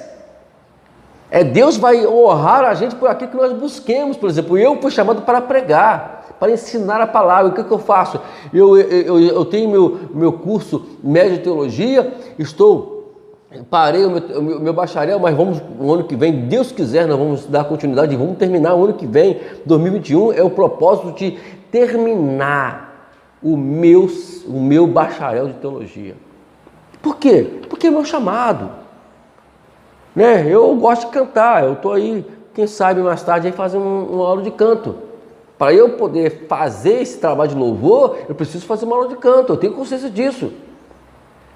Deus vai honrar a gente por aquilo que nós busquemos. Por exemplo, eu fui chamado para pregar, para ensinar a palavra. O que eu faço? Eu tenho meu curso médio de teologia, parei o meu bacharel, mas vamos, o ano que vem, Deus quiser, nós vamos dar continuidade, vamos terminar o ano que vem, 2021, é o propósito de terminar o meu bacharel de teologia. Por quê? Porque é meu chamado, né? Eu gosto de cantar, eu estou aí, quem sabe mais tarde, aí fazer uma aula de canto. Para eu poder fazer esse trabalho de louvor, eu preciso fazer uma aula de canto, eu tenho consciência disso.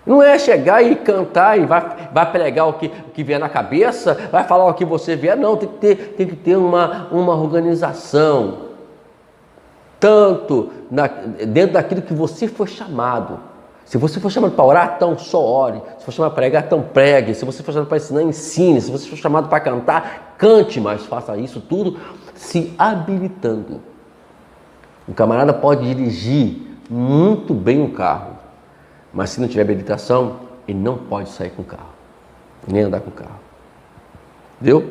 Não é chegar e cantar e vai pregar o que vier na cabeça, vai falar o que você vier, não, tem que ter uma organização. Tanto dentro daquilo que você foi chamado. Se você for chamado para orar, então só ore. Se for chamado para pregar, então pregue. Se você for chamado para ensinar, ensine. Se você for chamado para cantar, cante, mas faça isso tudo se habilitando. O camarada pode dirigir muito bem um carro, mas se não tiver habilitação, ele não pode sair com o carro, nem andar com o carro. Viu?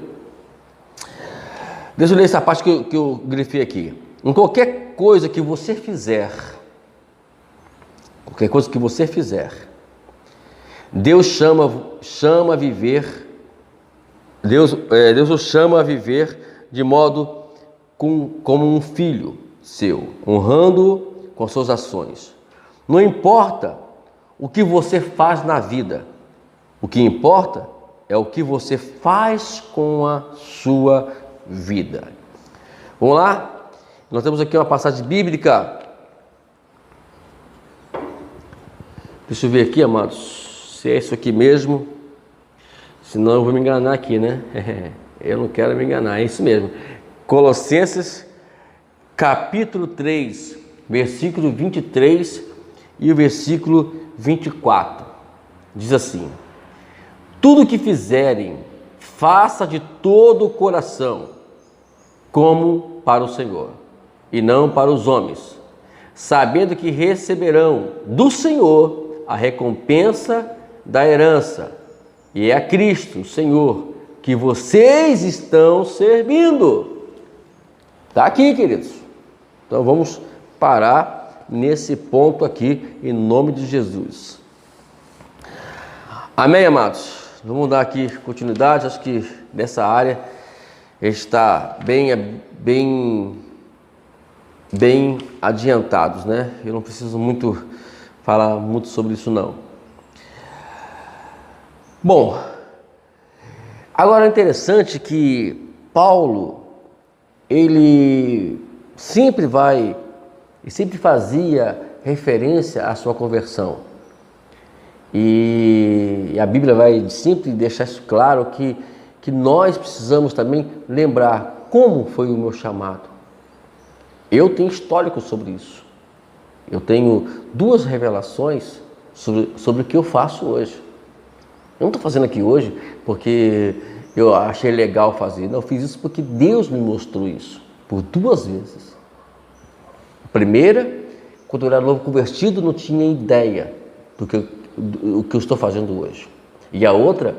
Deixa eu ler essa parte que eu grifei aqui. Em qualquer coisa que você fizer, Deus chama a viver, Deus o chama a viver de modo como um filho seu, honrando-o com suas ações. Não importa o que você faz na vida, o que importa é o que você faz com a sua vida. Vamos lá? Nós temos aqui uma passagem bíblica. Deixa eu ver aqui, amados. se é isso aqui mesmo, senão eu vou me enganar aqui, né? Eu não quero me enganar, é isso mesmo. Colossenses, capítulo 3, versículo 23 e o versículo 24. Diz assim: tudo que fizerem, faça de todo o coração, como para o Senhor, e não para os homens, sabendo que receberão do Senhor a recompensa da herança, e é a Cristo, o Senhor, que vocês estão servindo. Está aqui, queridos. Então vamos parar nesse ponto aqui, em nome de Jesus. Amém, amados? Vamos dar aqui continuidade. Acho que nessa área está bem adiantados, né? Eu não preciso falar muito sobre isso, não. Bom, agora é interessante que Paulo, ele sempre fazia referência à sua conversão. E a Bíblia vai sempre deixar isso claro, que nós precisamos também lembrar como foi o meu chamado. Eu tenho histórico sobre isso. Eu tenho 2 revelações sobre o que eu faço hoje. Eu não estou fazendo aqui hoje porque eu achei legal fazer. Não, eu fiz isso porque Deus me mostrou isso por 2 vezes. A primeira, quando eu era novo convertido, não tinha ideia do que eu estou fazendo hoje. E a outra,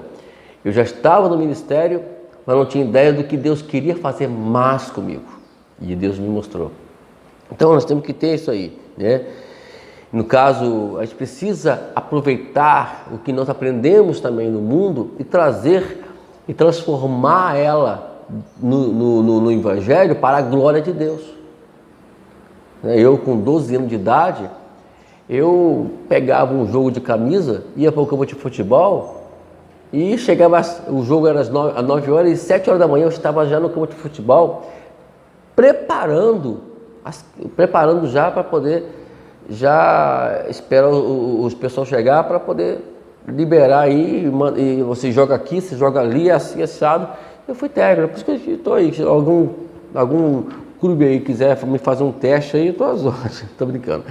eu já estava no ministério, mas não tinha ideia do que Deus queria fazer mais comigo. E Deus me mostrou. Então nós temos que ter isso aí, né? No caso, a gente precisa aproveitar o que nós aprendemos também no mundo e trazer e transformar ela no Evangelho para a glória de Deus. Eu, com 12 anos de idade, eu pegava um jogo de camisa, ia para o campo de futebol e chegava, o jogo era às 9 horas e 7 horas da manhã eu estava já no campo de futebol, preparando já para poder esperar os pessoal chegar para poder liberar aí, e você joga aqui, você joga ali, assim, assado. Eu fui técnico, por isso que eu estou aí. Se algum clube aí quiser me fazer um teste aí, eu estou às ordens. Estou brincando.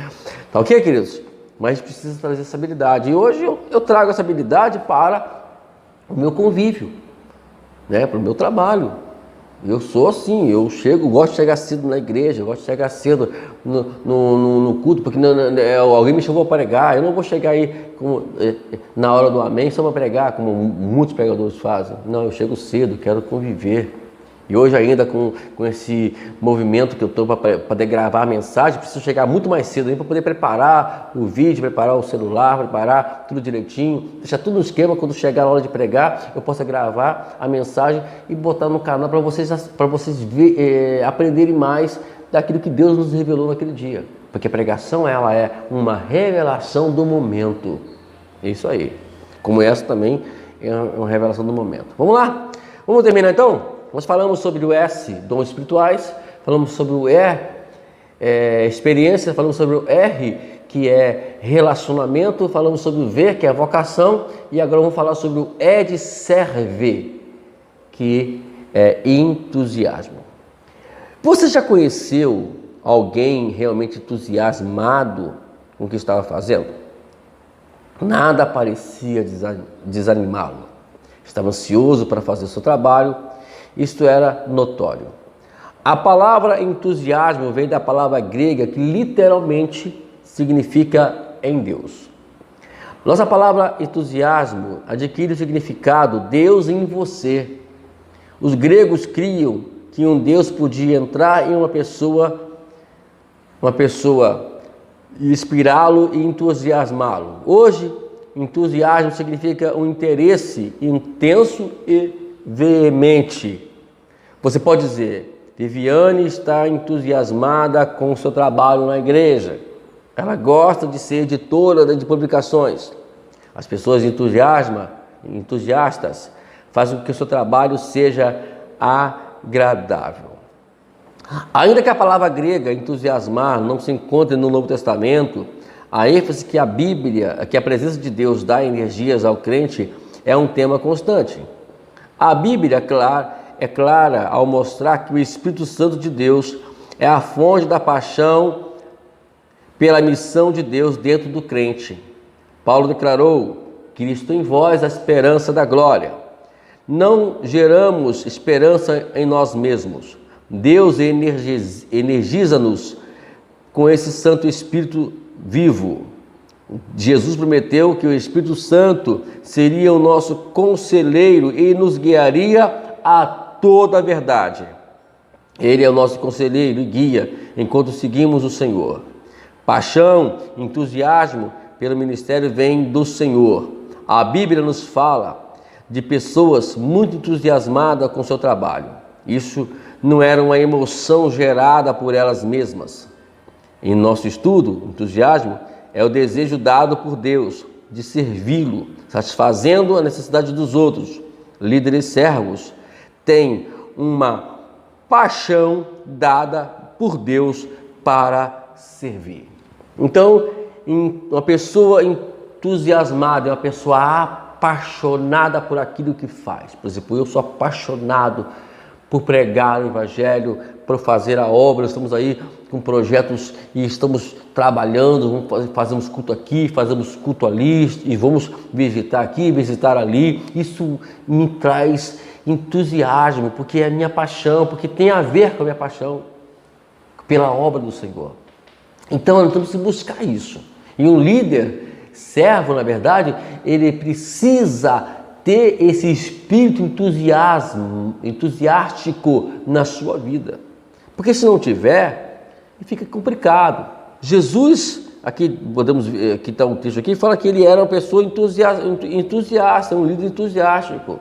Tá ok, queridos? Mas precisa trazer essa habilidade. E hoje eu trago essa habilidade para o meu convívio, né? Para o meu trabalho. Eu sou assim, gosto de chegar cedo na igreja, gosto de chegar cedo no culto, porque alguém me chamou para pregar. Eu não vou chegar aí na hora do amém só para pregar, como muitos pregadores fazem. Não, eu chego cedo, quero conviver. E hoje ainda com esse movimento que eu estou para poder gravar a mensagem, preciso chegar muito mais cedo aí para poder preparar o vídeo, preparar o celular, preparar tudo direitinho, deixar tudo no esquema. Quando chegar a hora de pregar, eu possa gravar a mensagem e botar no canal para vocês aprenderem mais daquilo que Deus nos revelou naquele dia. Porque a pregação, ela é uma revelação do momento. É isso aí. Como essa também é uma revelação do momento. Vamos lá? Vamos terminar então? Nós falamos sobre o S, dons espirituais, falamos sobre o E, experiência, falamos sobre o R, que é relacionamento, falamos sobre o V, que é vocação, e agora vamos falar sobre o E de serve, que é entusiasmo. Você já conheceu alguém realmente entusiasmado com o que estava fazendo? Nada parecia desanimá-lo. Estava ansioso para fazer o seu trabalho. Isto era notório. A palavra entusiasmo vem da palavra grega que literalmente significa em Deus. Nossa palavra entusiasmo adquire o significado Deus em você. Os gregos criam que um Deus podia entrar em uma pessoa e inspirá-lo e entusiasmá-lo. Hoje, entusiasmo significa um interesse intenso e veemente. Você pode dizer: Viviane está entusiasmada com o seu trabalho na igreja. Ela gosta de ser editora de publicações. As pessoas entusiastas fazem com que o seu trabalho seja agradável. Ainda que a palavra grega entusiasmar não se encontre no Novo Testamento, A ênfase que a Bíblia, que a presença de Deus dá energias ao crente é um tema constante. A Bíblia é clara ao mostrar que o Espírito Santo de Deus é a fonte da paixão pela missão de Deus dentro do crente. Paulo declarou: Cristo em vós, a esperança da glória. Não geramos esperança em nós mesmos. Deus energiza-nos com esse Santo Espírito vivo. Jesus prometeu que o Espírito Santo seria o nosso conselheiro e nos guiaria a toda a verdade. Ele é o nosso conselheiro e guia enquanto seguimos o Senhor. Paixão, entusiasmo pelo ministério vem do Senhor. A Bíblia nos fala de pessoas muito entusiasmadas com seu trabalho. Isso não era uma emoção gerada por elas mesmas. Em nosso estudo, entusiasmo é o desejo dado por Deus de servi-lo, satisfazendo a necessidade dos outros. Líderes servos têm uma paixão dada por Deus para servir. Então, uma pessoa entusiasmada é uma pessoa apaixonada por aquilo que faz. Por exemplo, eu sou apaixonado por pregar o Evangelho, por fazer a obra. Estamos aí com projetos e estamos trabalhando, fazemos culto aqui, fazemos culto ali e vamos visitar aqui, visitar ali. Isso me traz entusiasmo, porque é a minha paixão, porque tem a ver com a minha paixão pela obra do Senhor. Então, nós temos que buscar isso. E um líder, servo, na verdade, ele precisa ter esse espírito entusiástico na sua vida. Porque se não tiver, fica complicado. Jesus, aqui está um texto aqui, fala que ele era uma pessoa entusiasta, um líder entusiástico.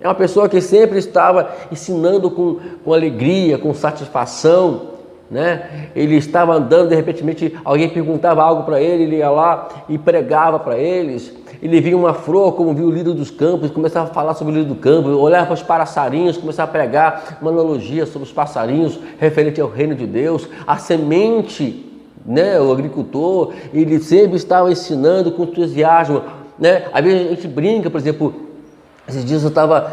É uma pessoa que sempre estava ensinando com alegria, com satisfação, né? Ele estava andando, de repente alguém perguntava algo para ele ia lá e pregava para eles. Ele via uma flor, como viu o líder dos campos, começava a falar sobre o líder do campo, olhava para os passarinhos, começava a pregar uma analogia sobre os passarinhos, referente ao reino de Deus. A semente, né? O agricultor, ele sempre estava ensinando com entusiasmo, né? Às vezes a gente brinca, por exemplo, esses dias eu estava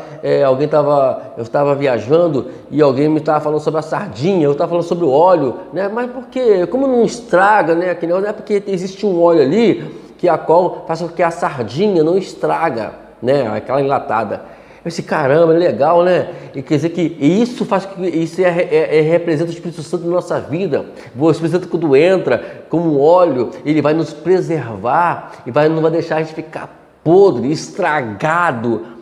viajando e alguém me estava falando sobre a sardinha, eu estava falando sobre o óleo, né? Mas por quê? Como não estraga, né? Não é porque existe um óleo ali que a qual faz com que a sardinha não estraga, né? Aquela enlatada. Esse caramba, é legal, né? E quer dizer que isso faz que isso representa o Espírito Santo na nossa vida. O Espírito Santo, quando entra como um óleo, ele vai nos preservar e não vai deixar a gente ficar podre, estragado.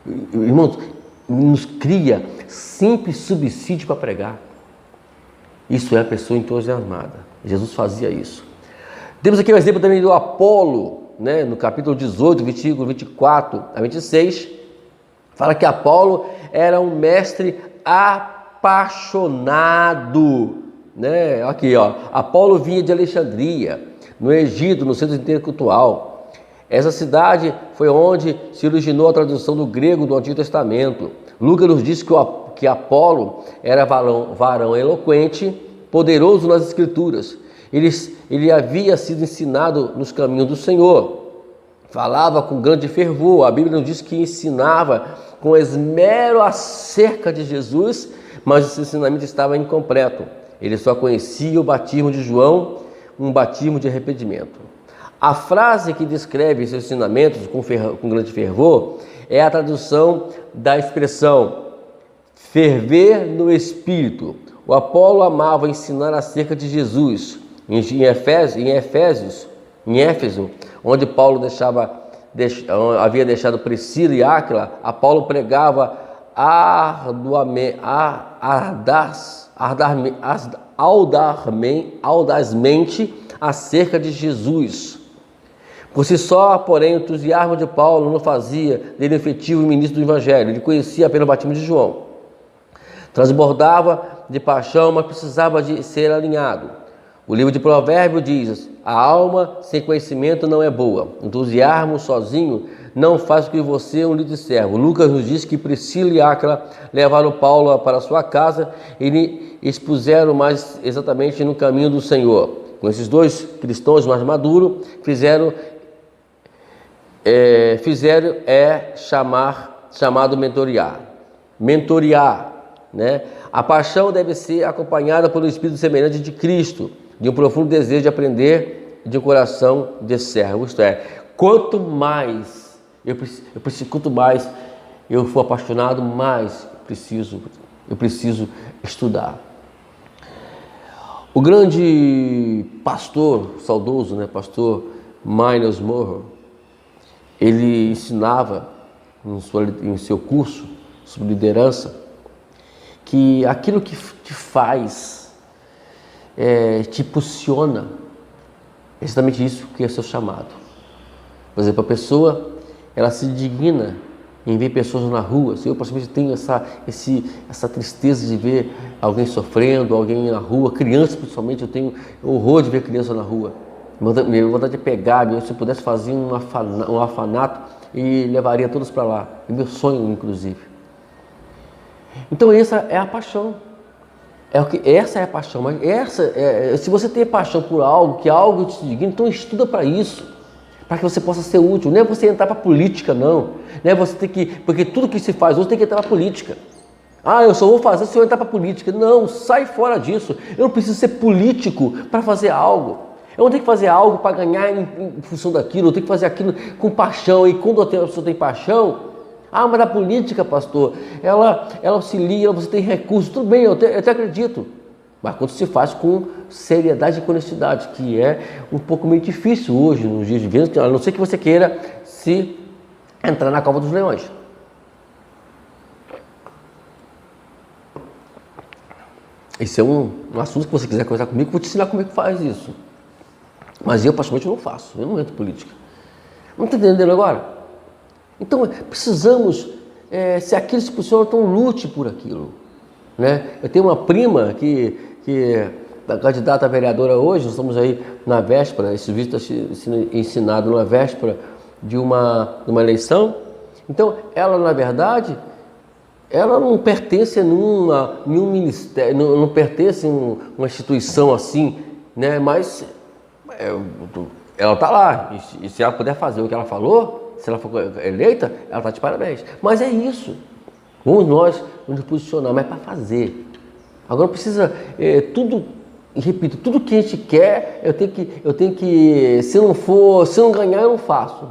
Irmãos, nos cria simples subsídio para pregar. Isso é a pessoa entusiasmada. Jesus fazia isso. Temos aqui o exemplo também do Apolo, né? No capítulo 18, versículo 24 a 26, fala que Apolo era um mestre apaixonado, né? Aqui, ó, Apolo vinha de Alexandria, no Egito, no centro intelectual. Essa cidade foi onde se originou a tradução do grego do Antigo Testamento. Lucas nos diz que Apolo era varão eloquente, poderoso nas Escrituras. Ele havia sido ensinado nos caminhos do Senhor. Falava com grande fervor. A Bíblia nos diz que ensinava com esmero acerca de Jesus, mas esse ensinamento estava incompleto. Ele só conhecia o batismo de João, um batismo de arrependimento. A frase que descreve esses ensinamentos com grande fervor é a tradução da expressão ferver no Espírito. O Apolo amava ensinar acerca de Jesus. Em Éfeso, onde Paulo havia deixado Priscila e Áquila, Apolo pregava audazmente acerca de Jesus. Por si só, porém, o entusiasmo de Paulo não fazia dele efetivo ministro do Evangelho. Ele conhecia apenas o batismo de João. Transbordava de paixão, mas precisava de ser alinhado. O livro de Provérbios diz: a alma sem conhecimento não é boa. Entusiasmo sozinho não faz com que você um líder servo. Lucas nos diz que Priscila e Áquila levaram Paulo para sua casa e lhe expuseram mais exatamente no caminho do Senhor. com esses dois cristãos mais maduros, chamado mentorear. Mentorear, né? A paixão deve ser acompanhada por um espírito semelhante de Cristo, de um profundo desejo de aprender, de um coração de servo. Isto é, quanto mais eu for apaixonado, mais eu preciso estudar. O grande pastor, saudoso, né, pastor Miles Monroe, ele ensinava em seu curso sobre liderança que aquilo que te faz, te impulsiona, é exatamente isso que é seu chamado. Por exemplo, a pessoa, ela se indigna em ver pessoas na rua. Se eu, possivelmente, tenho essa tristeza de ver alguém sofrendo, alguém na rua, crianças principalmente, eu tenho horror de ver criança na rua. Minha vontade de pegar, se eu pudesse fazer um orfanato e levaria todos para lá. É meu sonho, inclusive. Então essa é a paixão. Essa é a paixão. Mas se você tem paixão por algo, que algo te digna, então estuda para isso, para que você possa ser útil. Não é você entrar para a política, não. Não é você ter que, porque tudo que se faz hoje tem que entrar para a política. Eu só vou fazer se eu entrar para a política. Não, sai fora disso. Eu não preciso ser político para fazer algo. Eu não tenho que fazer algo para ganhar em função daquilo. Eu tenho que fazer aquilo com paixão. E quando a pessoa tem paixão, mas a política, pastor, ela auxilia, você tem recursos, tudo bem, eu até acredito. Mas quando se faz com seriedade e com honestidade, que é um pouco meio difícil hoje, nos dias de hoje, a não ser que você queira se entrar na cova dos leões. Esse é um assunto que você quiser conversar comigo, eu vou te ensinar como é que faz isso. Mas eu, particularmente, não faço, eu não entro em política. Não está entendendo agora? Então, precisamos, se aquilo se funciona, então lute por aquilo. Né? Eu tenho uma prima que é candidata a vereadora hoje, nós estamos aí na véspera, esse vídeo está sendo ensinado na véspera de uma eleição. Então, ela, na verdade, ela não pertence a nenhum ministério, não pertence a uma instituição assim, né? Mas ela está lá, e se ela puder fazer o que ela falou, se ela for eleita, ela está de parabéns. Mas é isso. Vamos nós nos posicionar, mas para fazer. Agora precisa tudo, repito, tudo que a gente quer, eu tenho que, se não ganhar, eu não faço.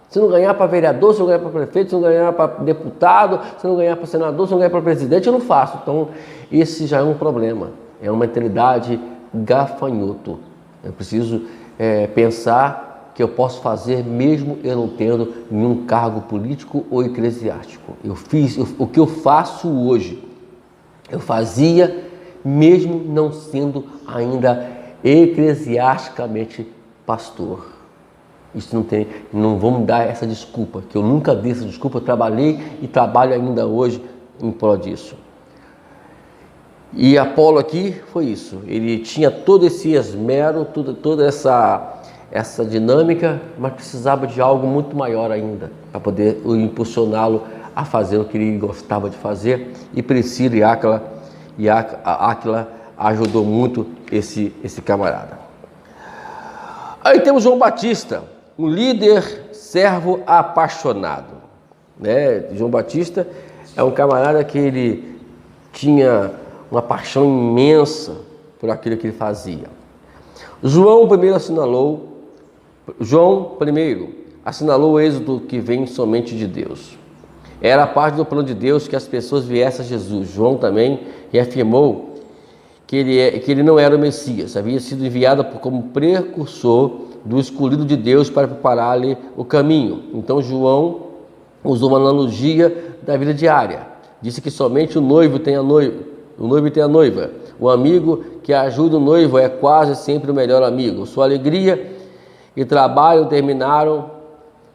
Se não ganhar para vereador, se não ganhar para prefeito, se não ganhar para deputado, se não ganhar para senador, se não ganhar para presidente, eu não faço. Então, esse já é um problema. É uma mentalidade gafanhoto. Eu preciso pensar que eu posso fazer mesmo eu não tendo nenhum cargo político ou eclesiástico. O que eu faço hoje, eu fazia mesmo não sendo ainda eclesiasticamente pastor. Isso não vamos dar essa desculpa, que eu nunca dei essa desculpa, eu trabalhei e trabalho ainda hoje em prol disso. E Apolo aqui foi isso, ele tinha todo esse esmero, toda essa dinâmica, mas precisava de algo muito maior ainda, para poder impulsioná-lo a fazer o que ele gostava de fazer, e Priscila e Áquila ajudou muito esse camarada. Aí temos João Batista, um líder servo apaixonado, né? João Batista é um camarada que ele tinha uma paixão imensa por aquilo que ele fazia. João I assinalou o êxodo que vem somente de Deus. Era parte do plano de Deus que as pessoas viessem a Jesus. João também reafirmou que ele não era o Messias, havia sido enviado como precursor do escolhido de Deus para preparar-lhe o caminho. Então João usou uma analogia da vida diária. Disse que somente o noivo tem a noiva. O amigo que ajuda o noivo é quase sempre o melhor amigo. Sua alegria e trabalho terminaram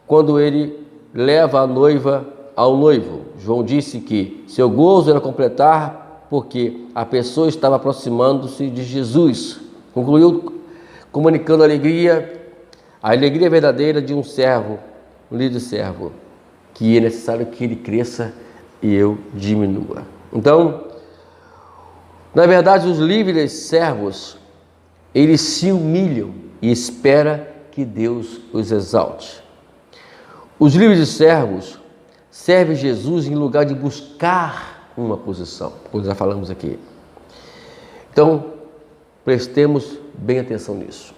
quando ele leva a noiva ao noivo. João disse que seu gozo era completar porque a pessoa estava aproximando-se de Jesus. Concluiu comunicando a alegria verdadeira de um servo, um líder servo, que é necessário que ele cresça e eu diminua. Então, na verdade, os líderes servos eles se humilham e esperam que Deus os exalte. Os livres de servos servem Jesus em lugar de buscar uma posição, como já falamos aqui. Então, prestemos bem atenção nisso.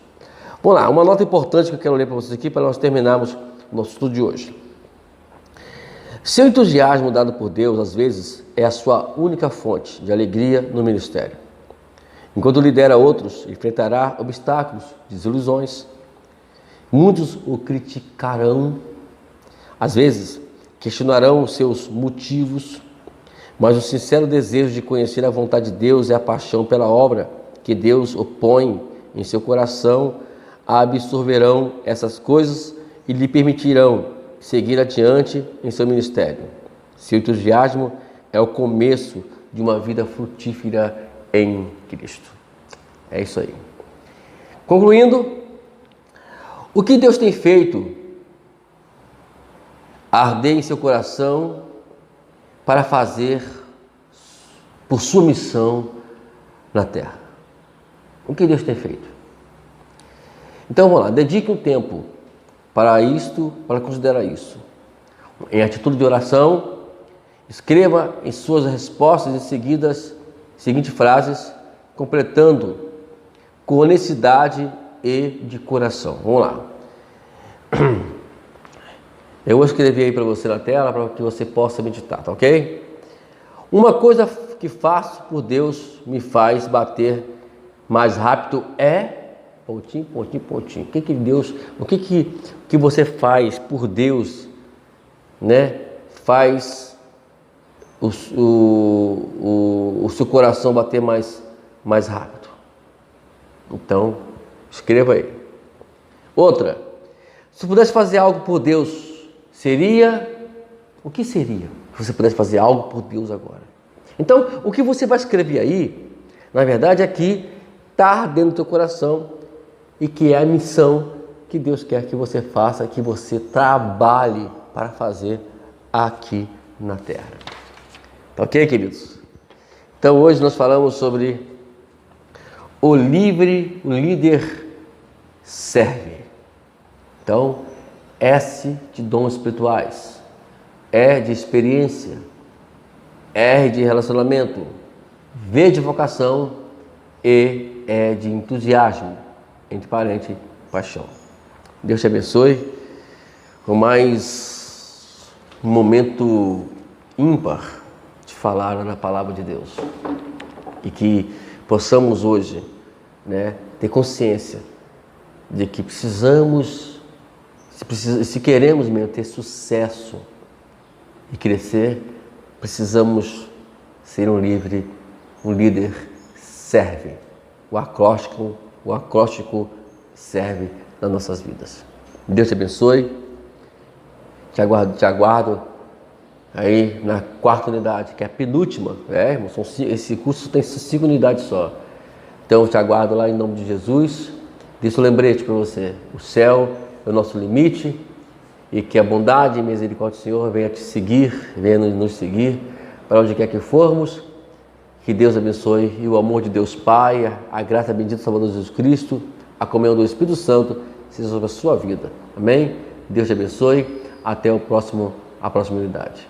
Vamos lá, uma nota importante que eu quero ler para vocês aqui para nós terminarmos o nosso estudo de hoje. Seu entusiasmo dado por Deus, às vezes, é a sua única fonte de alegria no ministério. Enquanto lidera outros, enfrentará obstáculos, desilusões. Muitos o criticarão, às vezes questionarão os seus motivos, mas o sincero desejo de conhecer a vontade de Deus e a paixão pela obra que Deus opõe em seu coração absorverão essas coisas e lhe permitirão seguir adiante em seu ministério. Seu entusiasmo é o começo de uma vida frutífera em Cristo. É isso aí. Concluindo, o que Deus tem feito arder em seu coração para fazer por sua missão na terra? O que Deus tem feito? Então vamos lá, dedique um tempo para isto, para considerar isso. Em atitude de oração, escreva em suas respostas seguintes frases, completando com honestidade e de coração. Vamos lá. Eu vou escrever aí para você na tela para que você possa meditar, tá ok? Uma coisa que faço por Deus me faz bater mais rápido é... pontinho, pontinho, pontinho. O que você faz por Deus, né? Faz o seu coração bater mais rápido. Então, escreva aí. Outra, se pudesse fazer algo por Deus, o que seria se você pudesse fazer algo por Deus agora? Então, o que você vai escrever aí, na verdade, aqui está dentro do teu coração e que é a missão que Deus quer que você faça, que você trabalhe para fazer aqui na terra. Tá ok, queridos? Então, hoje nós falamos sobre o líder serve. Então, S de dons espirituais, E de experiência, R de relacionamento, V de vocação, E de entusiasmo, entre parênteses, paixão. Deus te abençoe com mais um momento ímpar de falar na palavra de Deus. E que possamos hoje, né, ter consciência de que se queremos mesmo ter sucesso e crescer, precisamos ser um líder serve. O acróstico serve nas nossas vidas. Deus te abençoe. Te aguardo aí na quarta unidade, que é a penúltima. Irmão, esse curso tem 5 unidades só. Então eu te aguardo lá em nome de Jesus. Deixa um lembrete para você. O céu é o nosso limite e que a bondade e misericórdia do Senhor venha te seguir, venha nos seguir para onde quer que formos. Que Deus abençoe e o amor de Deus Pai, a graça bendita do Salvador Jesus Cristo, a comunhão do Espírito Santo seja sobre a sua vida. Amém? Deus te abençoe. Até a próxima unidade.